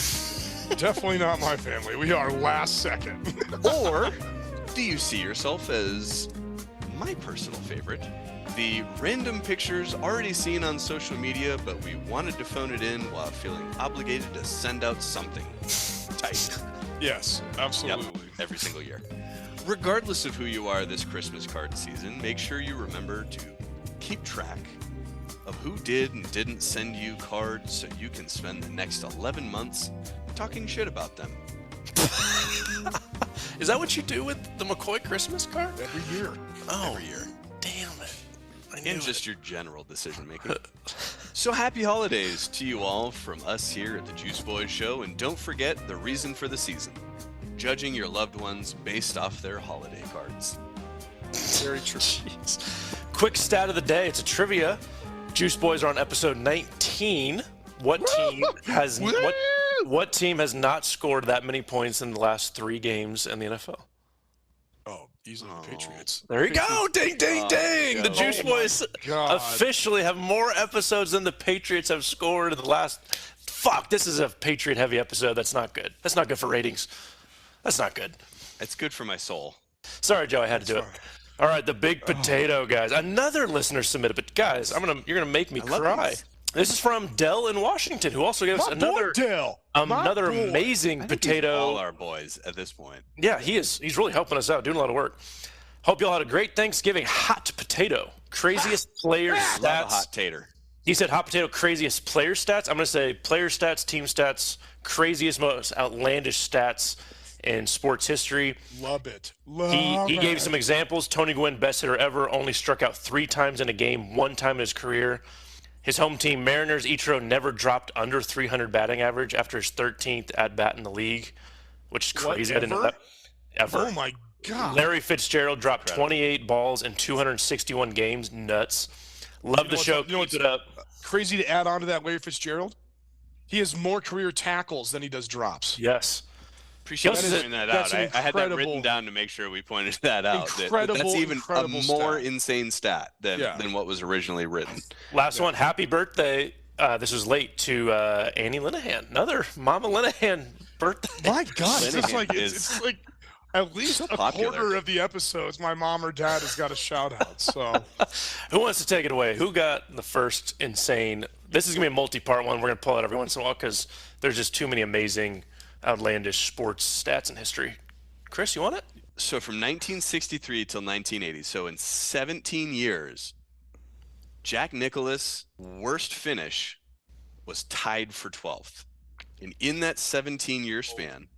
C: Definitely not my family. We are last second.
B: Or do you see yourself as my personal favorite, the random pictures already seen on social media, but we wanted to phone it in while feeling obligated to send out something type?
C: Yes, absolutely.
B: Yep, every single year. Regardless of who you are this Christmas card season, make sure you remember to keep track of who did and didn't send you cards so you can spend the next 11 months talking shit about them.
A: Is that what you do with the McCoy Christmas card?
C: Every year.
A: Oh,
B: Every year.
A: Damn it.
B: And just your general decision making. So happy holidays to you all from us here at the Juice Boys Show, and don't forget the reason for the season: judging your loved ones based off their holiday cards.
C: Very true.
A: Jeez. Quick stat of the day. It's a trivia. Juice Boys are on episode 19. What team has not scored that many points in the last 3 games in the NFL?
C: Oh, easily the Patriots.
A: There you go. Ding, ding, ding. The Juice Boys officially have more episodes than the Patriots have scored in the last... Fuck, this is a Patriot-heavy episode. That's not good. That's not good for ratings. That's not good.
B: It's good for my soul.
A: Sorry, Joe, I had to do it. All right, the big potato, guys. Another listener submitted, but guys, you're gonna make me cry. This is from Dell in Washington, who also gave us another amazing potato.
B: All our boys at this point.
A: Yeah, he is. He's really helping us out, doing a lot of work. Hope y'all had a great Thanksgiving. Hot potato, craziest player stats.
B: Love a hot tater.
A: He said hot potato, craziest player stats. I'm gonna say player stats, team stats, craziest, most outlandish stats in sports history.
C: Love it.
A: He gave some examples. Tony Gwynn, best hitter ever, only struck out 3 times in a game, 1 time in his career. His home team, Mariners, Ichiro never dropped under 300 batting average after his 13th at-bat in the league, which is crazy. I didn't know that. Ever.
C: Oh, my God.
A: Larry Fitzgerald dropped 28 balls in 261 games. Nuts. Love the show. Keep it up.
C: Crazy to add on to that, Larry Fitzgerald? He has more career tackles than he does drops.
A: Yes.
B: Appreciate you pointing that out. I had that written down to make sure we pointed that out. That's even a more insane stat than what was originally written.
A: Last one. Happy birthday. This was late to Annie Linehan. Another Mama Linehan birthday.
C: My God, it's like at least a quarter of the episodes my mom or dad has got a shout out. So
A: who wants to take it away? Who got the first insane? This is gonna be a multi-part one. We're gonna pull out every once in a while because there's just too many amazing, outlandish sports stats in history. Chris, you want it?
B: So from 1963 till 1980, so in 17 years, Jack Nicklaus' worst finish was tied for 12th. And in that 17-year span,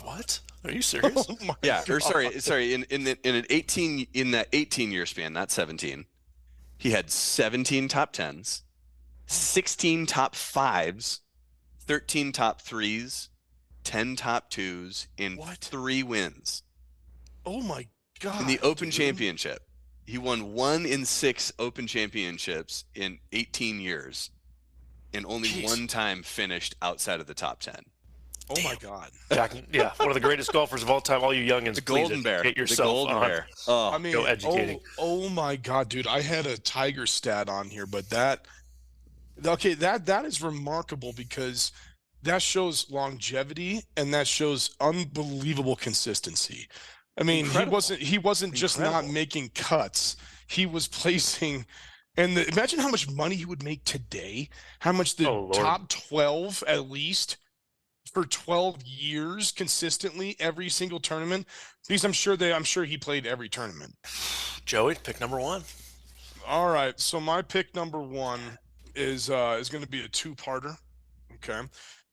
A: what? Are you serious?
B: Yeah, or sorry, in that 18-year span, not 17, he had 17 top 10s, 16 top 5s, 13 top 3s, 10 top 2s, and 3 wins.
C: Oh my God.
B: In the Open Championship. He won 1 in 6 Open Championships in 18 years, and only one time finished outside of the top 10.
C: Oh my God.
A: Jack, yeah, one of the greatest golfers of all time. All you youngins,
B: the Golden Bear.
A: Get yourself
B: the Golden
A: on.
B: Bear. Oh,
C: I mean,
A: go educating.
C: Oh my God, dude. I had a Tiger stat on here, but that is remarkable because that shows longevity and that shows unbelievable consistency. I mean, he wasn't just not making cuts. He was placing, and imagine how much money he would make today. How much the top 12 at least for 12 years consistently every single tournament. Because I'm sure he played every tournament.
A: Joey, pick number 1.
C: All right, so my pick number 1 is going to be a 2-parter. Okay.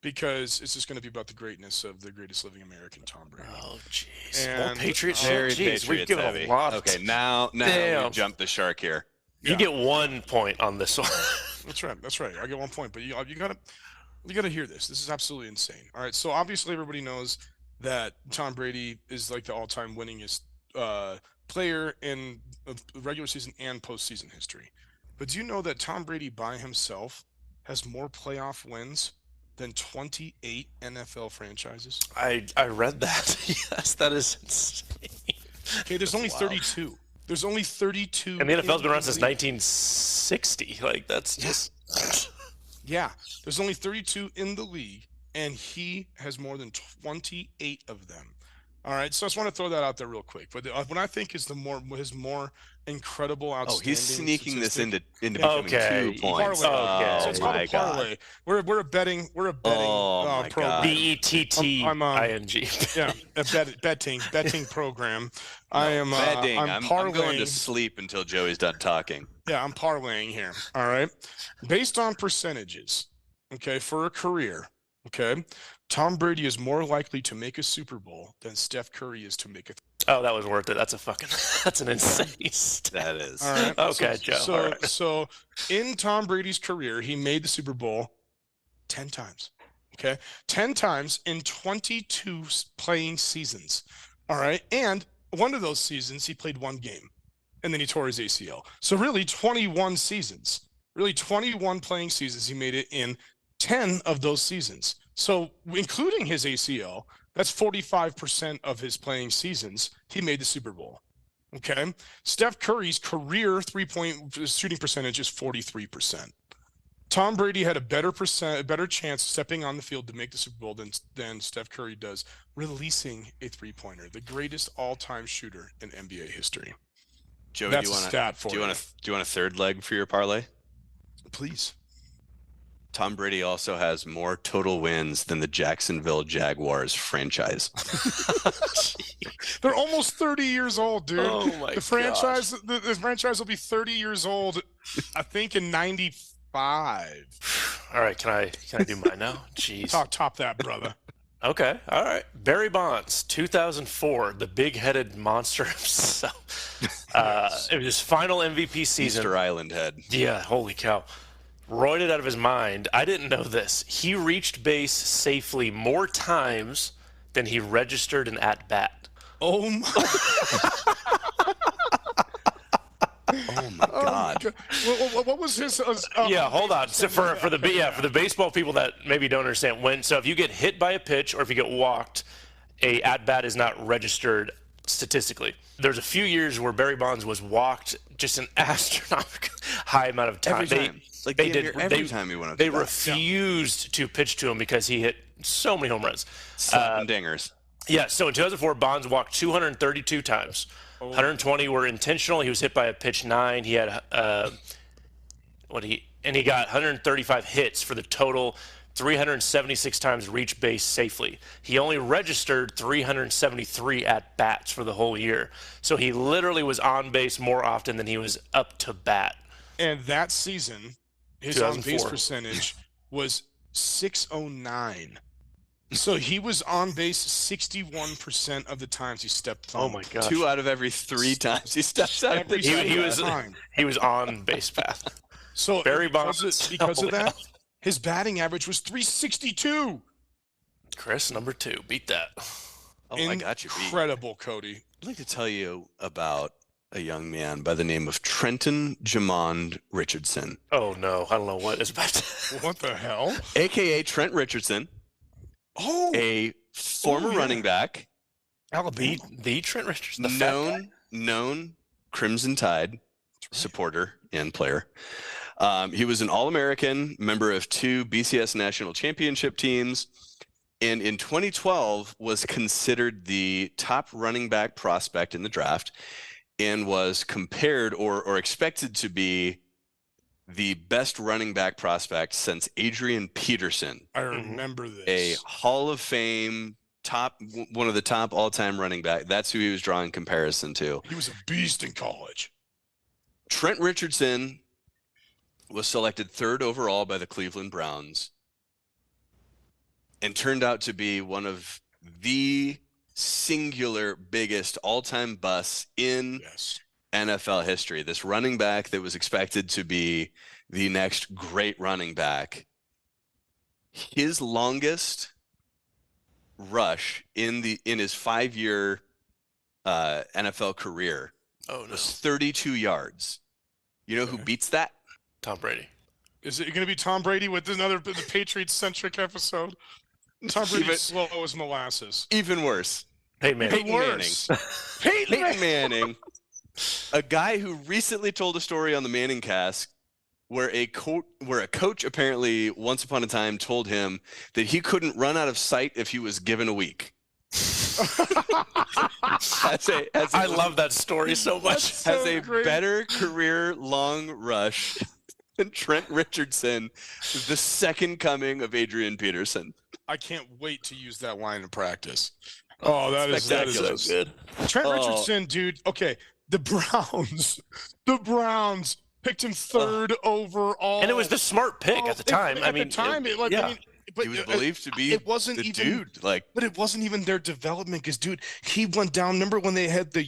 C: Because it's just going to be about the greatness of the greatest living American, Tom Brady.
A: Oh, jeez. More Patriots.
B: Very
A: Jeez, we give
B: heavy.
A: a lot.
B: Okay, now we jump the shark here.
A: You get 1 point on this one.
C: That's right. I get 1 point, but you gotta hear this. This is absolutely insane. All right, so obviously everybody knows that Tom Brady is like the all-time winningest player in regular season and postseason history. But do you know that Tom Brady by himself has more playoff wins than 28 NFL franchises?
A: I read that. Yes, that is insane.
C: Okay, there's only 32. There's only 32.
A: And the NFL's been around since 1960. Like, that's just...
C: Yeah, there's only 32 in the league, and he has more than 28 of them. All right, so I just want to throw that out there real quick. But what I think is his more incredible, outstanding.
B: Oh, he's sneaking this into becoming 2 points.
C: Parlay. So it's called a parlay. We're a betting program.
A: BETTING.
C: Yeah, a betting program. I'm
B: going to sleep until Joey's done talking.
C: Yeah, I'm parlaying here. All right, based on percentages. Okay, for a career. Okay, Tom Brady is more likely to make a Super Bowl than Steph Curry is to make a.
A: Oh, that was worth it. That's an insane stat.
B: That is.
C: All right.
A: Okay, Joe.
C: So in Tom Brady's career, he made the Super Bowl 10 times. Okay, 10 times in 22 playing seasons. All right, and one of those seasons he played 1 game, and then he tore his ACL. So really, 21 seasons. Really, 21 playing seasons. He made it in 10 of those seasons. So including his ACL, that's 45% of his playing seasons. He made the Super Bowl. Okay. Steph Curry's career 3-point shooting percentage is 43%. Tom Brady had a better chance of stepping on the field to make the Super Bowl than Steph Curry does releasing a 3-pointer, the greatest all-time shooter in NBA history.
B: Joey,
C: that's
B: do
C: a stat for
B: you want a third leg for your parlay?
C: Please.
B: Tom Brady also has more total wins than the Jacksonville Jaguars franchise.
C: They're almost 30 years old, dude.
A: Oh my
C: the franchise will be 30 years old, I think, in 95.
A: All right, can I do mine now? Jeez.
C: Top that, brother.
A: Okay, all right. Barry Bonds, 2004, the big-headed monster himself. It was his final MVP season.
B: Easter Island head.
A: Yeah, holy cow. Roided out of his mind. I didn't know this. He reached base safely more times than he registered an at-bat.
C: Oh my!
B: Oh my God!
C: What was his?
A: Yeah, hold on. So for the baseball people that maybe don't understand, if you get hit by a pitch or if you get walked, a at-bat is not registered statistically. There's a few years where Barry Bonds was walked just an astronomical high amount of time.
B: Every time he went up.
A: They refused to pitch to him because he hit so many home runs.
B: Slapping dingers.
A: Yeah, so in 2004, Bonds walked 232 times. 120 were intentional. He was hit by a pitch 9. He had he got 135 hits for the total 376 times reached base safely. He only registered 373 at-bats for the whole year. So he literally was on base more often than he was up to bat.
C: And that season, his on-base percentage was .609. So he was on base 61% of the times he stepped on.
A: Oh my gosh.
B: 2 out of every 3 times he steps out of the
A: he was on base path.
C: So
A: Barry
C: because
A: Bonds.
C: of that, his batting average was 362.
A: Chris, number 2. Beat that.
B: Oh, I got you beat.
C: Incredible, Cody.
B: I'd like to tell you about a young man by the name of Trenton Jamond Richardson.
A: Oh, no. I don't know what is about to...
C: What the hell?
B: AKA Trent Richardson.
C: Oh.
B: A former running back.
C: Alabama.
A: The Trent Richardson. The
B: known Crimson Tide supporter and player. He was an All-American, member of 2 BCS national championship teams, and in 2012 was considered the top running back prospect in the draft and was compared or expected to be the best running back prospect since Adrian Peterson.
C: I remember this.
B: A Hall of Fame one of the top all-time running back. That's who he was drawing comparison to.
C: He was a beast in college.
B: Trent Richardson was selected 3rd overall by the Cleveland Browns and turned out to be one of the singular biggest all-time busts in NFL history. This running back that was expected to be the next great running back. His longest rush in his 5-year NFL career was 32 yards. You know who beats that?
A: Tom Brady.
C: Is it going to be Tom Brady with the Patriots-centric episode? Tom Brady's slow as molasses.
B: Even worse.
A: Peyton Manning.
B: Peyton Manning. A guy who recently told a story on the Manning cast where a coach apparently once upon a time told him that he couldn't run out of sight if he was given a week.
A: I love that story so much.
B: Has a better career long rush than Trent Richardson, the second coming of Adrian Peterson.
C: I can't wait to use that line in practice. Oh, that is
A: so good.
C: Trent Richardson, dude. Okay, the Browns picked him 3rd overall,
A: and it was the smart pick at the time.
C: But
B: he was believed to be the dude.
C: But it wasn't even their development, because, dude, he went down. Remember when they had the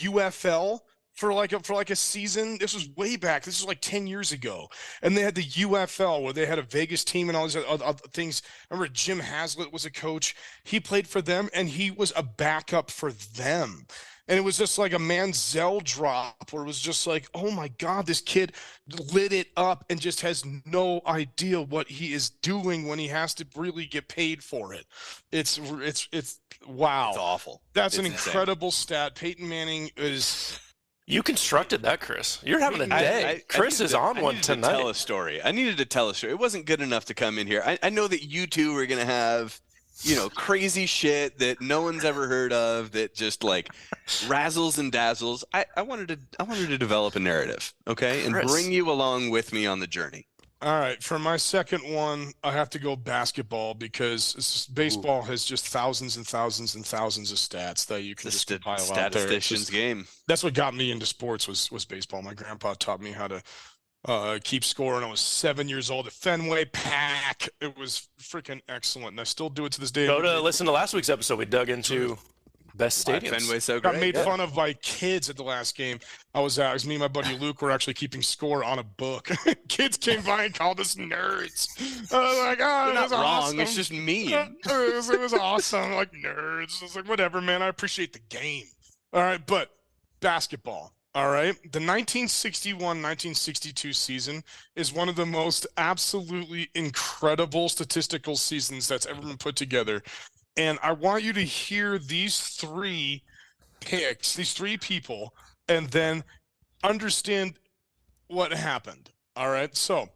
C: UFL for like a season? This was way back. This was like 10 years ago. And they had the UFL where they had a Vegas team and all these other things. I remember Jim Haslett was a coach. He played for them, and he was a backup for them. And it was just like a Manziel drop where it was just like, oh my God, this kid lit it up and just has no idea what he is doing when he has to really get paid for it. It's wow.
B: It's awful.
C: That's an incredible stat. Peyton Manning is...
A: You constructed that, Chris. You're having a day. Chris is on one tonight.
B: I needed to tell a story. It wasn't good enough to come in here. I know that you two were going to have, crazy shit that no one's ever heard of, that just like razzles and dazzles. I wanted to develop a narrative, okay, and bring you along with me on the journey.
C: All right, for my second one, I have to go basketball, because baseball has just thousands and thousands and thousands of stats that you can just compile out there.
B: Statistician's game.
C: That's what got me into sports was baseball. My grandpa taught me how to keep score, and I was 7 years old at Fenway Pack. It was freaking excellent, and I still do it to this day.
A: Go to listen to last week's episode. We dug into best stadiums.
B: Fenway's so great.
C: Got made fun of by kids at the last game. I was me and my buddy Luke were actually keeping score on a book. Kids came by and called us nerds. I was like, oh, that's
B: not wrong.
C: awesome.
B: It's just mean.
C: It was awesome. Like, nerds. I was like, whatever, man. I appreciate the game. All right, but basketball. All right. The 1961-1962 season is one of the most absolutely incredible statistical seasons that's ever been put together. And I want you to hear these 3 picks, these 3 people, and then understand what happened. All right. So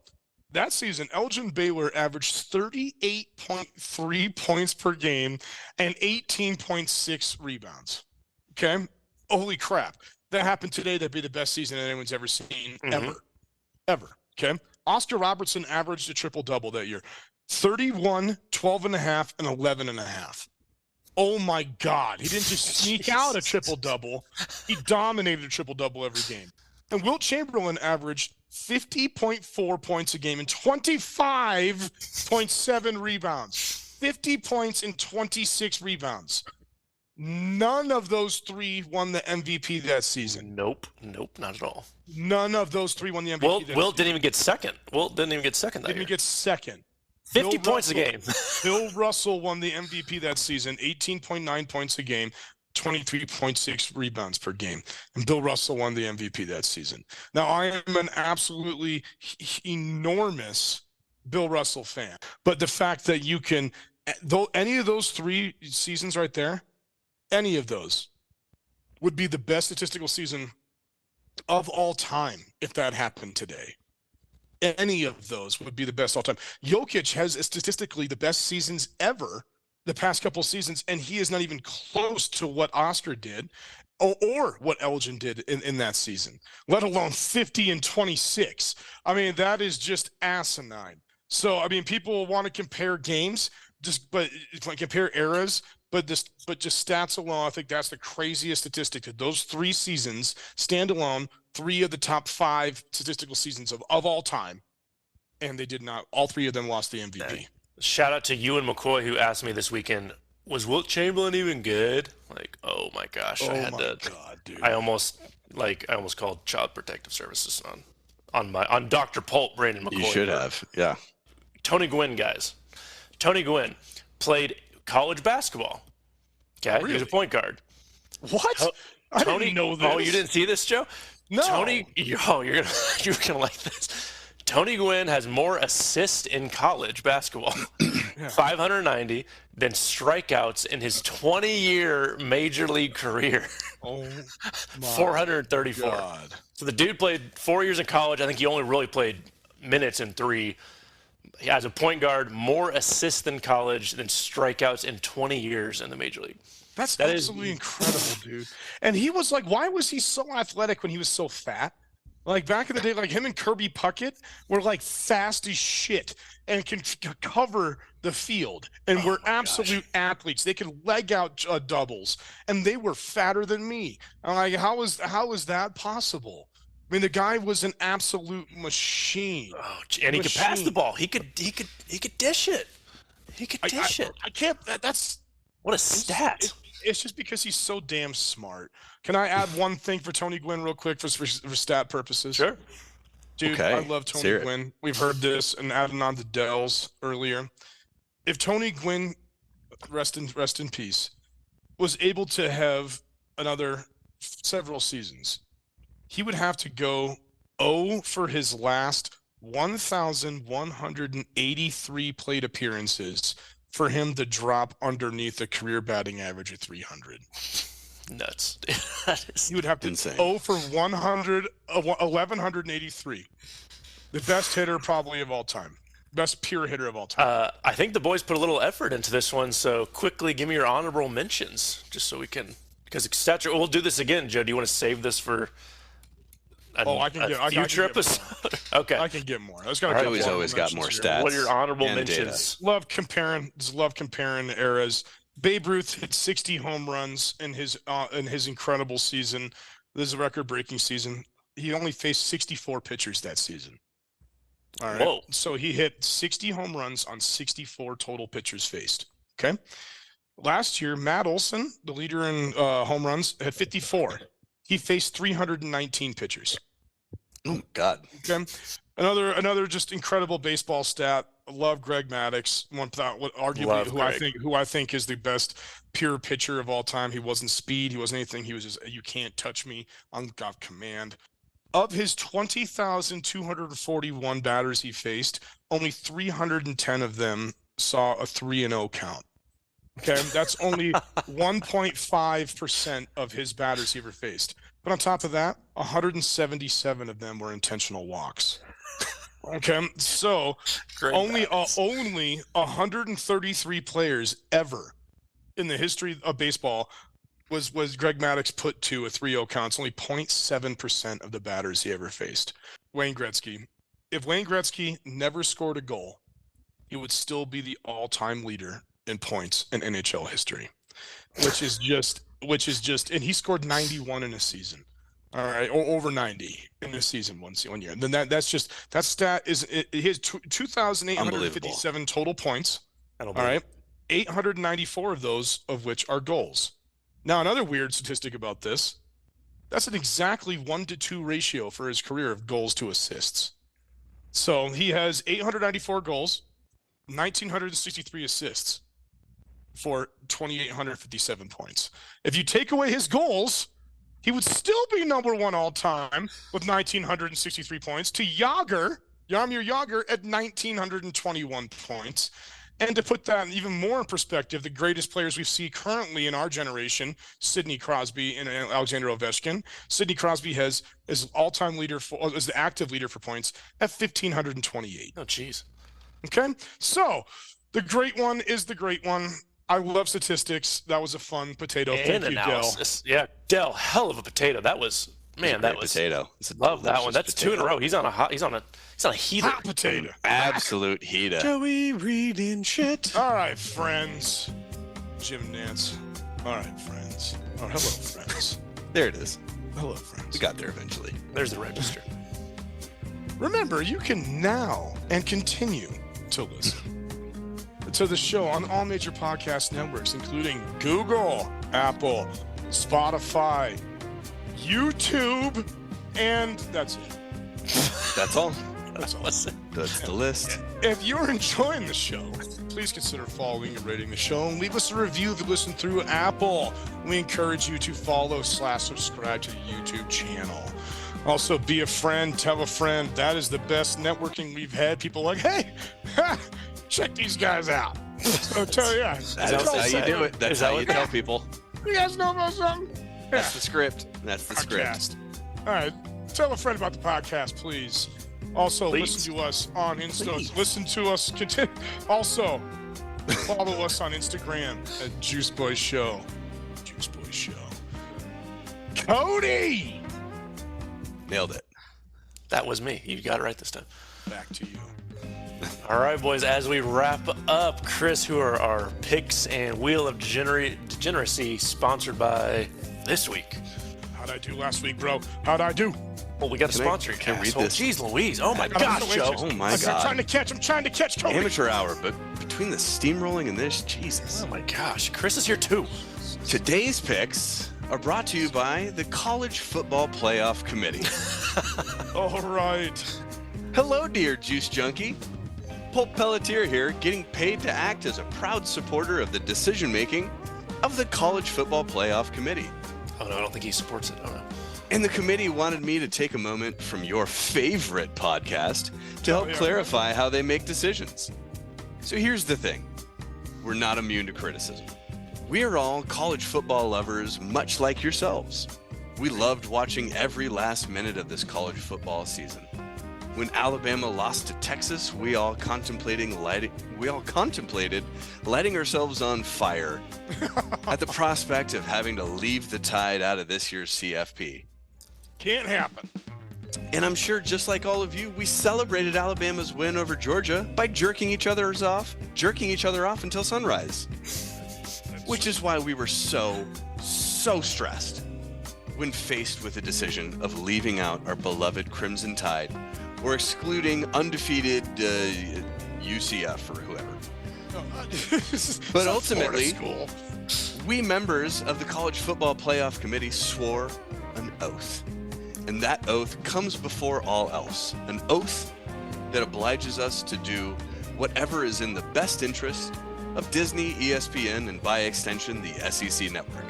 C: that season, Elgin Baylor averaged 38.3 points per game and 18.6 rebounds. Okay. Holy crap. That happened today. That'd be the best season anyone's ever seen, ever. Okay. Oscar Robertson averaged a triple-double that year. 31, 12.5, and 11.5. Oh my God. He didn't just sneak out a triple-double. He dominated a triple-double every game. And Wilt Chamberlain averaged 50.4 points a game and 25.7 rebounds. 50 points and 26 rebounds. None of those three won the MVP that season.
A: Nope, not at all.
C: None of those three won the MVP.
A: Wilt didn't even get second. Wilt didn't even get second that year.
C: Didn't get second.
A: 50 points a game.
C: Bill Russell won the MVP that season, 18.9 points a game, 23.6 rebounds per game. And Bill Russell won the MVP that season. Now, I am an absolutely enormous Bill Russell fan. But the fact that you can, though any of those 3 seasons right there, any of those would be the best statistical season of all time if that happened today. Any of those would be the best all time. Jokic has statistically the best seasons ever the past couple seasons, and he is not even close to what Oscar did or what Elgin did in that season, let alone 50 and 26. I mean, that is just asinine. So, I mean, people want to compare games, but compare eras, but just stats alone, I think that's the craziest statistic. That those 3 seasons, standalone, 3 of the top 5 statistical seasons of all time, and they did not. All 3 of them lost the MVP.
A: Shout out to Ewan McCoy, who asked me this weekend, was Wilt Chamberlain even good? Like, oh my gosh,
C: God, dude.
A: I almost called Child Protective Services on Dr. Pulp, Brandon McCoy.
B: You should have, yeah.
A: Tony Gwynn, guys. Tony Gwynn played college basketball. Okay,
C: really?
A: He was a point guard.
C: What? I didn't know this.
A: Oh, you didn't see this, Joe?
C: No.
A: Tony, you're gonna like this. Tony Gwynn has more assists in college basketball, 590, than strikeouts in his 20-year major league career.
C: Oh, my
A: 434.
C: God.
A: So the dude played 4 years in college. I think he only really played minutes in 3. He has a point guard, more assists than college than strikeouts in 20 years in the major league.
C: That absolutely incredible, dude. And he was like, why was he so athletic when he was so fat? Like back in the day, like him and Kirby Puckett were like fast as shit and can cover the field and were absolute athletes. They could leg out doubles, and they were fatter than me. I'm like, how is that possible? I mean, the guy was an absolute machine.
A: Oh, and he could pass the ball. He could dish it. He could dish it.
C: I can't. That's
A: what a stat.
C: It's just because he's so damn smart. Can I add one thing for Tony Gwynn real quick for stat purposes?
A: Sure.
C: Dude,
B: okay.
C: I love Tony Gwynn. We've heard this and adding on to Dells earlier. If Tony Gwynn, rest in peace, was able to have another several seasons, he would have to go 0 for his last 1,183 plate appearances for him to drop underneath a career batting average of 300.
A: Nuts.
C: He would have to
B: insane.
C: 0 for 1,183. The best hitter probably of all time. Best pure hitter of all time.
A: I think the boys put a little effort into this one, so quickly give me your honorable mentions, just so we can, because etc. We'll do this again, Joe. Do you want to save this for
C: I can get
A: future episode? Okay.
C: I can get more.
B: Always got more stats.
A: What are your honorable mentions?
C: Love comparing eras. Babe Ruth hit 60 home runs in his incredible season. This is a record-breaking season. He only faced 64 pitchers that season. All right.
A: Whoa.
C: So he hit 60 home runs on 64 total pitchers faced. Okay. Last year, Matt Olson, the leader in home runs, had 54. He faced 319 pitchers.
B: Oh God.
C: Okay. Another just incredible baseball stat. I love Greg Maddux, who I think is the best pure pitcher of all time. He wasn't speed, he wasn't anything. He was just, you can't touch me on command. Of his 20,241 batters he faced, only 310 of them saw a 3-0 count. Okay, that's only 1.5% of his batters he ever faced. But on top of that, 177 of them were intentional walks. Okay, so only 133 players ever in the history of baseball was Greg Maddux put to a 3-0 count. It's only 0.7% of the batters he ever faced. Wayne Gretzky. If Wayne Gretzky never scored a goal, he would still be the all-time leader in points in NHL history, which is just, and he scored 91 in a season. All right, or over 90 in a season one year. And then that stat is his 2,857 total points. All right, 894 of those of which are goals. Now, another weird statistic about this, that's an exactly 1-to-2 ratio for his career of goals to assists. So he has 894 goals, 1,963 assists for 2,857 points. If you take away his goals, he would still be number one all time with 1,963 points to Jaromir Jagr at 1,921 points. And to put that even more in perspective, the greatest players we see currently in our generation, Sidney Crosby and Alexander Ovechkin. Sidney Crosby is all-time leader as the active leader for points at 1,528.
A: Oh, jeez.
C: Okay, so the great one is the great one. I love statistics. That was a fun potato.
A: And
C: Thank you,
A: analysis. Yeah, Del, hell of a potato. That was, man, that was
B: potato.
A: Love that one. That's potato. 2 in a row. He's on a heater.
C: Hot potato.
B: Absolute heater.
D: Joey reading shit.
C: All right, friends. Jim and Nance. All right, friends. Oh, hello, friends.
B: There it is.
C: Hello, friends.
B: We got there eventually.
A: There's the register.
C: Remember, you can now and continue to listen to the show on all major podcast networks, including Google, Apple, Spotify, YouTube, and that's it.
B: That's all.
C: That's all.
B: That's the list.
C: If you're enjoying the show, please consider following and rating the show, and leave us a review if you listen through Apple. We encourage you to follow/subscribe to the YouTube channel. Also, be a friend, tell a friend. That is the best networking we've had. People like, hey, check these guys out. So tell you.
B: That's how you do it. That's how you tell people.
C: You guys know about something?
B: That's the script. That's the
C: Podcast.
B: script.
C: All right. Tell a friend about the podcast, please. Also, listen to us on Insta.
A: Please.
C: Listen to us. Also, follow us on Instagram at Juice Boy Show. Juice Boy Show. Cody!
B: Nailed it.
A: That was me. You got it right this time.
C: Back to you.
A: All right, boys, as we wrap up, Chris, who are our picks and Wheel of Degeneracy, sponsored by this week.
C: How'd I do last week, bro? How'd I do?
A: Well, we got a sponsor.
B: can I read
A: asshole.
B: this?
A: Jeez Louise. Oh, my gosh, Joe.
B: Oh my
C: I'm
B: God.
C: trying to catch Cody.
B: Amateur hour, but between the steamrolling and this, Jesus.
A: Oh, my gosh. Chris is here, too.
B: Today's picks are brought to you by the College Football Playoff Committee.
C: All right.
B: Hello, dear Juice Junkie. Pulp Pelletier here, getting paid to act as a proud supporter of the decision-making of the College Football Playoff Committee.
A: Oh, no, I don't think he supports it. Oh, no.
B: And the committee wanted me to take a moment from your favorite podcast to help clarify how they make decisions. So here's the thing. We're not immune to criticism. We are all college football lovers, much like yourselves. We loved watching every last minute of this college football season. When Alabama lost to Texas, we all contemplated lighting ourselves on fire at the prospect of having to leave the Tide out of this year's CFP.
C: Can't happen.
B: And I'm sure, just like all of you, we celebrated Alabama's win over Georgia by jerking each other off until sunrise. Which is why we were so stressed when faced with the decision of leaving out our beloved Crimson Tide or excluding undefeated UCF or whoever. But ultimately, we members of the College Football Playoff Committee swore an oath. And that oath comes before all else. An oath that obliges us to do whatever is in the best interest of Disney, ESPN, and by extension, the SEC network.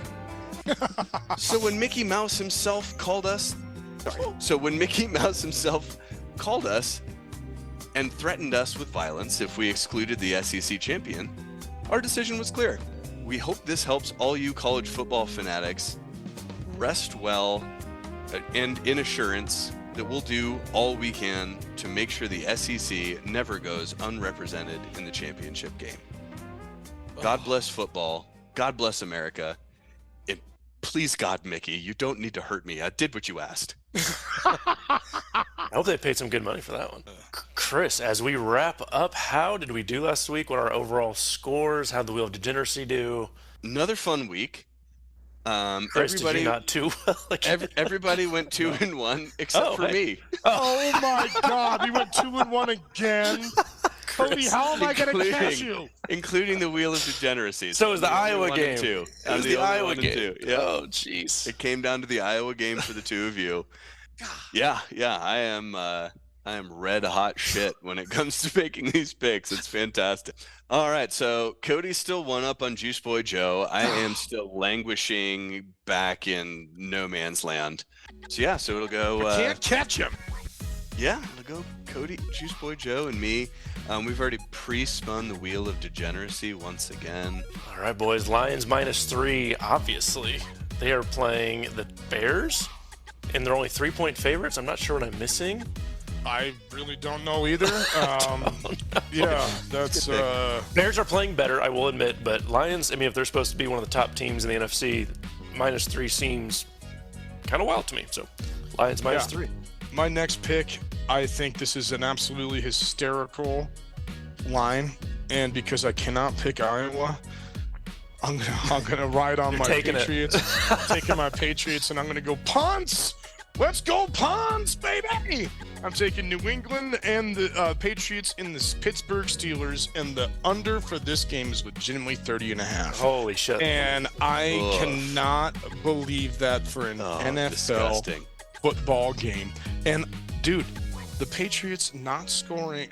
B: So when Mickey Mouse himself called us and threatened us with violence if we excluded the SEC champion, our decision was clear. We hope this helps all you college football fanatics rest well and in assurance that we'll do all we can to make sure the SEC never goes unrepresented in the championship game. God bless football. God bless America. And please, God, Mickey, you don't need to hurt me. I did what you asked.
A: I hope they paid some good money for that one. Chris, as we wrap up, how did we do last week? What are our overall scores? How did the Wheel of Degeneracy do?
B: Another fun week.
A: Chris, did you not too well again?
B: Everybody went 2-1 except for me.
C: Oh my God, we went 2-1 again. Cody, how am I going to catch you?
B: Including the Wheel of Degeneracy.
A: So it was the Iowa game.
B: It
A: was the Iowa game.
B: Yeah.
A: Oh, jeez.
B: It came down to the Iowa game for the two of you. Yeah. I am red hot shit when it comes to making these picks. It's fantastic. All right, so Cody's still one up on Juice Boy Joe. I am still languishing back in no man's land. So it'll go.
C: I can't catch him.
B: Yeah, it'll go Cody, Juice Boy Joe, and me. We've already pre-spun the Wheel of Degeneracy once again.
A: All right, boys. Lions -3. Obviously, they are playing the Bears, and they're only 3-point favorites. I'm not sure what I'm missing.
C: I really don't know either. Yeah, that's
A: Bears are playing better, I will admit, but Lions, I mean, if they're supposed to be one of the top teams in the NFC, -3 seems kind of wild to me. So, Lions -3.
C: my next pick. I think this is an absolutely hysterical line, and because I cannot pick Iowa, I'm gonna ride on my Patriots. I'm taking my Patriots, and I'm gonna go punts. Let's go punts, baby! I'm taking New England and the Patriots in the Pittsburgh Steelers, and the under for this game is legitimately 30.5.
A: Holy shit.
C: And I cannot believe that for an NFL football game. And, dude, the Patriots not scoring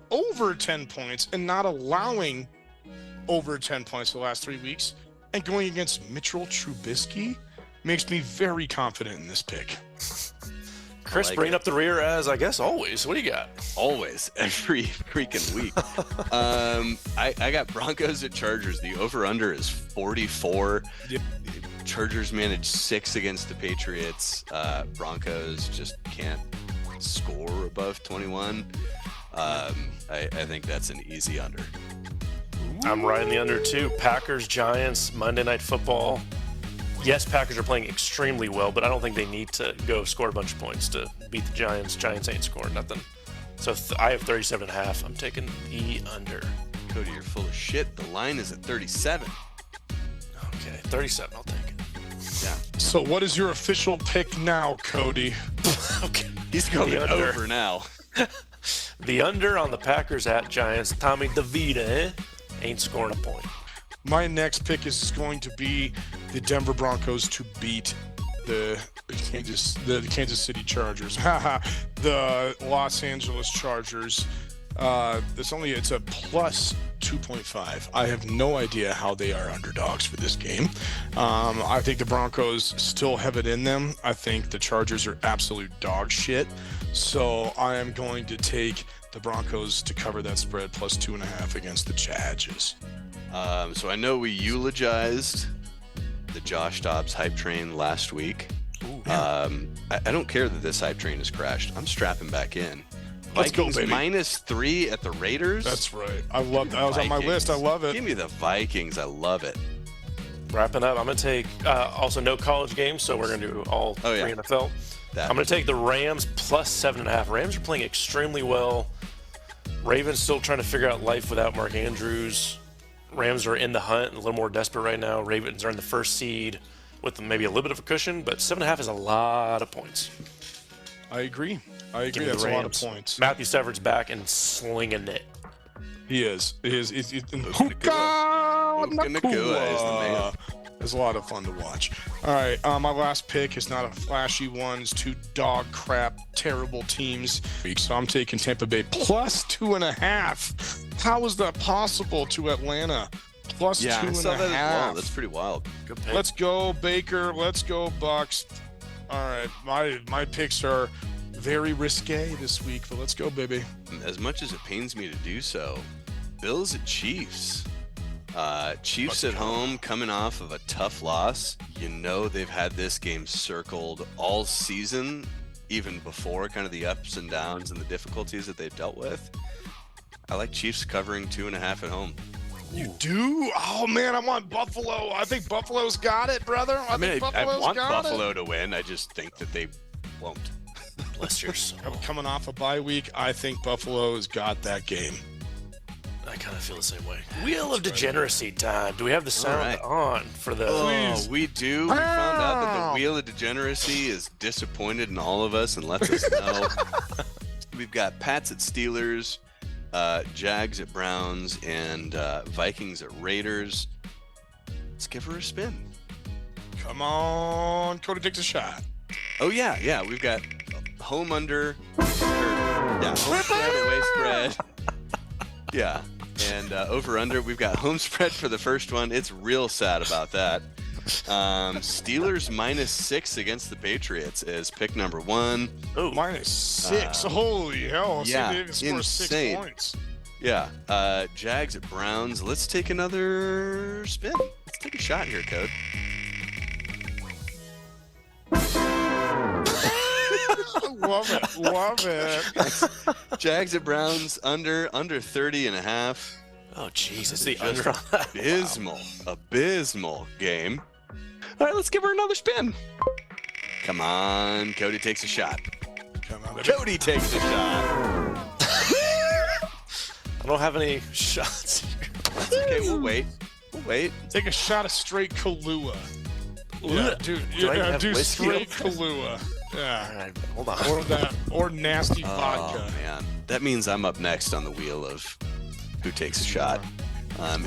C: over 10 points and not allowing over 10 points the last 3 weeks, and going against Mitchell Trubisky makes me very confident in this pick.
A: Chris, bringing up the rear as, I guess, always. What do you got?
B: Always, every freaking week. I got Broncos at Chargers. The over-under is 44. Yep. Chargers managed 6 against the Patriots. Broncos just can't score above 21. I think that's an easy under.
A: I'm riding the under, too. Packers, Giants, Monday Night Football. Yes, Packers are playing extremely well, but I don't think they need to go score a bunch of points to beat the Giants. Giants ain't scoring nothing. So I have 37.5. I'm taking the under.
B: Cody, you're full of shit. The line is at 37.
A: Okay, 37. I'll take it.
B: Yeah.
C: So what is your official pick now, Cody?
A: Okay.
B: He's going over now.
A: The under on the Packers at Giants. Tommy DeVita ain't scoring a point.
C: My next pick is going to be the Denver Broncos to beat the Kansas City Chargers. The Los Angeles Chargers. It's a plus 2.5. I have no idea how they are underdogs for this game. I think the Broncos still have it in them. I think the Chargers are absolute dog shit. So I am going to take the Broncos to cover that spread plus 2.5 against the Chargers.
B: So I know we eulogized the Josh Dobbs hype train last week.
C: Ooh, yeah.
B: I don't care that this hype train has crashed. I'm strapping back in.
C: Let's
B: Vikings
C: go, baby.
B: -3 at the Raiders.
C: That's right. I love that. That was on my list. I love it.
B: Give me the Vikings. I love it.
A: Wrapping up, I'm going to take also no college games, so we're going to do all three NFL. I'm going to take the Rams plus 7.5. Rams are playing extremely well. Ravens still trying to figure out life without Mark Andrews. Rams are in the hunt, a little more desperate right now. Ravens are in the first seed with maybe a little bit of a cushion, but 7.5 is a lot of points.
C: I agree. That's a lot of points.
A: Matthew Stafford's back and slinging it.
C: He is. There's a lot of fun to watch. All right, my last pick is not a flashy one. It's two dog crap, terrible teams. So I'm taking Tampa Bay plus 2.5. How is that possible to Atlanta? Plus 2.5.
B: I saw that as well. That's pretty wild.
A: Good pick.
C: Let's go, Baker. Let's go, Bucks. All right, my picks are very risque this week, but let's go, baby.
B: As much as it pains me to do so, Bills at Chiefs. Chiefs at home, coming off of a tough loss. You know they've had this game circled all season, even before kind of the ups and downs and the difficulties that they've dealt with. I like Chiefs covering 2.5 at home.
C: You do? Oh, man, I want Buffalo. I think Buffalo's got it, brother. I
B: want Buffalo to win. I just think that they won't.
A: Bless your soul.
C: Coming off a bye week, I think Buffalo's got that game.
A: I kind of feel the same way. Wheel of Degeneracy time. Do we have the sound on for the...
B: Oh, we do. We found out that the Wheel of Degeneracy is disappointed in all of us and lets us know. We've got Pats at Steelers, Jags at Browns, and Vikings at Raiders. Let's give her a spin.
C: Come on, Cody takes a shot.
B: Oh yeah, we've got home under, home spread, away spread. Yeah, and over under. We've got home spread for the first one. It's real sad about that. Steelers -6 against the Patriots is pick number 1.
C: Oh, -6. Holy hell!
B: Yeah,
C: See, they even scored 6
B: insane.
C: points.
B: Yeah, Jags at Browns. Let's take another spin. Let's take a shot here, Code.
C: Love it.
B: Jags at Browns under 30.5.
A: Oh, Jesus, the under on that.
B: Abysmal game. All right, let's give her another spin. Come on, Cody takes a shot. Cody takes a shot.
A: I don't have any shots here.
B: That's okay, we'll wait.
C: Take a shot of straight Kahlua.
A: Yeah,
C: dude.
A: Do I have
C: Dude,
A: whiskey?
C: straight Kahlua. Yeah.
A: All right, hold on.
C: Or nasty
B: Oh,
C: vodka.
B: man. That means I'm up next on the wheel of who takes a shot.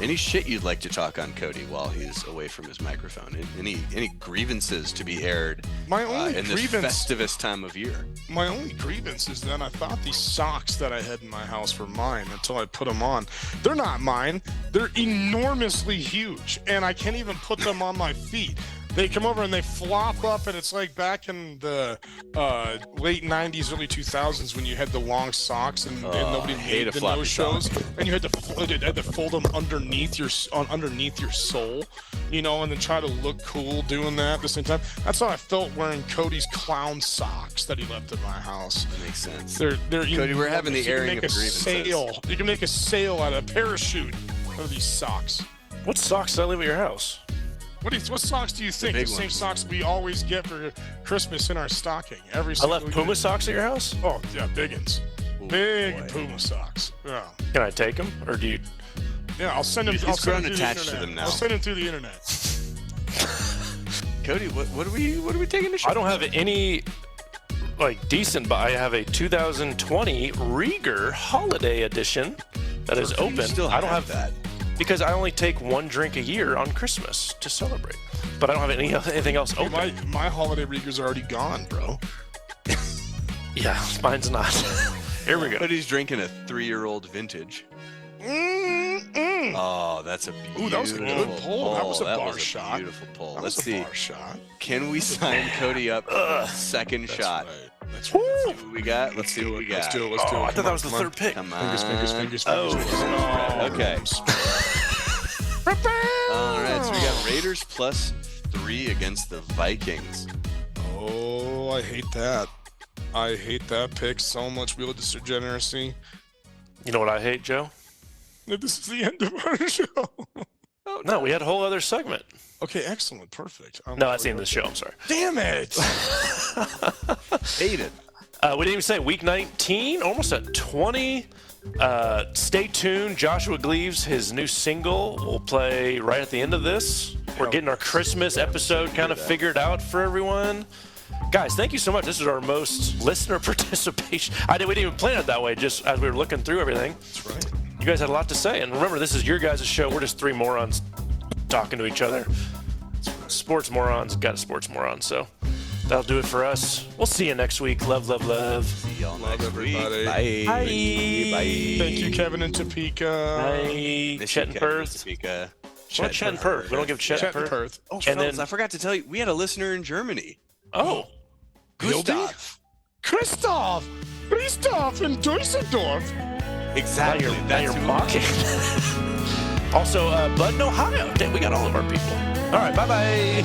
B: Any shit you'd like to talk on Cody while he's away from his microphone? Any grievances to be aired
C: My only
B: in this
C: grievance.
B: festivus time of year?
C: My only grievance is that I thought these socks that I had in my house were mine until I put them on. They're not mine. They're enormously huge, and I can't even put them on my feet. They come over and they flop up, and it's like back in the late 90s, early 2000s when you had the long socks and nobody made the no-shows, and you had to fold them underneath your sole, and then try to look cool doing that at the same time. That's how I felt wearing Cody's clown socks that he left in my house.
B: That makes sense.
C: They're
B: Cody, we're having the airing of
C: grievances. You can make a sale out of a parachute of these socks.
A: What socks did I leave at your house?
C: What socks do you think? The
B: big
C: same
B: ones.
C: socks we always get for Christmas in our stocking every
A: I
C: single
A: left Puma socks at your house?
C: Oh, yeah, biggins.
B: Ooh,
C: Big
B: boy.
C: Puma socks. Yeah.
A: Can I take them? Or do you...
C: Yeah, I'll send them.
B: He's
C: I'll send
B: grown
C: them through the
B: attached to
C: internet.
B: them now.
C: I'll send them through the internet.
B: Cody, what are we taking a shot?
A: I don't have any decent, but I have a 2020 Rieger Holiday Edition that is open.
B: Still
A: I don't have
B: that.
A: because I only take one drink a year on Christmas to celebrate. But I don't have anything else open.
C: My holiday Riegers are already gone, bro.
A: Yeah, mine's not. Here we go.
B: But he's drinking a 3-year-old vintage.
C: Mm-mm.
B: Oh, that's a beautiful
C: Ooh, that was a good pull. That was a bar shot.
B: Beautiful pull.
C: That
B: Let's
C: was a
B: see.
C: bar shot.
B: Can we sign Cody up for a second shot?
C: That's right.
B: Let's see what we got. Let's see what we got.
C: Let's do it. Let's do it.
A: I thought that was the third pick.
B: Come on.
C: Fingers.
B: Oh, okay.
C: Oh.
B: All right, so we got Raiders +3 against the Vikings.
C: Oh, I hate that. I hate that pick so much. Wheel of degeneracy.
A: You know what I hate, Joe?
C: This is the end of our show.
A: No, we had a whole other segment.
C: Okay, excellent, perfect.
A: No, that's the end of the show. I'm sorry.
C: Damn it!
B: Hate it.
A: We didn't even say week 19, almost at 20. Stay tuned. Joshua Gleaves, his new single will play right at the end of this. We're getting our Christmas episode kind of figured out for everyone. Guys, thank you so much. This is our most listener participation. We didn't even plan it that way, just as we were looking through everything.
C: That's right.
A: You guys had a lot to say. And remember, this is your guys' show. We're just three morons talking to each other. Sports morons got a sports moron. So that'll do it for us. We'll see you next week. Love, love, love.
B: See y'all
C: Love
B: next
C: everybody.
B: week.
A: Bye.
B: Bye.
C: Thank you, Kevin and Topeka.
A: Bye.
B: Miss
A: Chet
B: you,
A: and
B: Kevin,
A: Perth.
B: Topeka.
A: What Chet and Perth? We don't give Chet and
C: Chet and
A: Perth.
C: Perth.
B: Oh,
A: And
B: fellas,
A: then-
B: I forgot to tell you, we had a listener in Germany.
A: Oh.
B: Gustav.
C: Christoph in Dusseldorf.
B: Exactly.
A: Now you're mocking. Also, Bud in Ohio. Damn, we got all of our people. All right, bye-bye.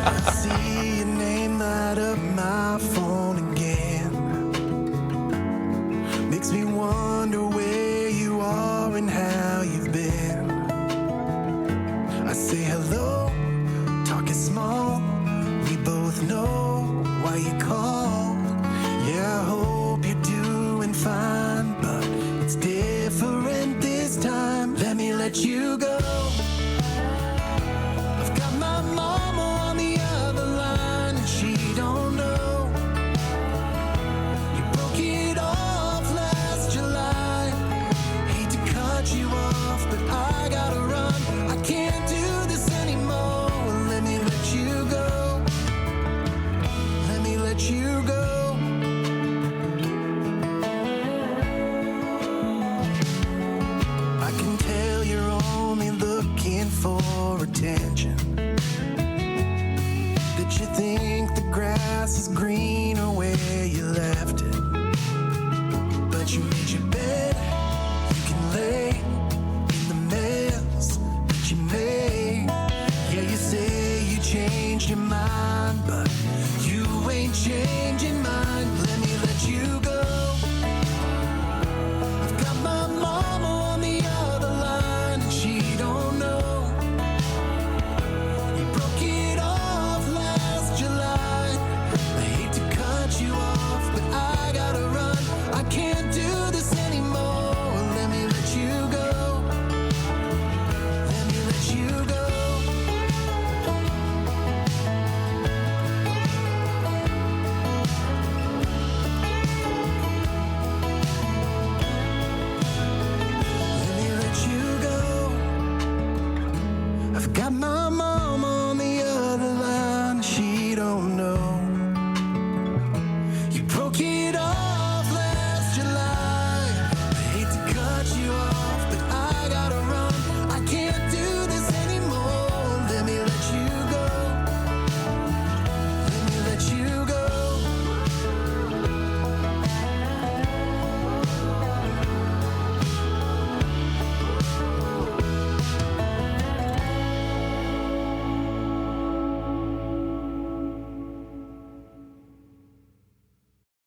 D: I see your name light up my phone again. Makes me wonder where you are and how you've been. I say hello, talk is small. We both know why you called. Yeah, I hope you're doing fine, but it's different this time. Let me let you go. I've got my mama on the other line and she don't know. You broke it off last July. changed your mind, but you ain't changing mine. Let me let you go. I've got my mama on the other line, and she don't know. You broke it off last July. I hate to cut you off, but I gotta run. I can't do this anymore. Let me let you go. Let me let you go. Let me let you go. I've got my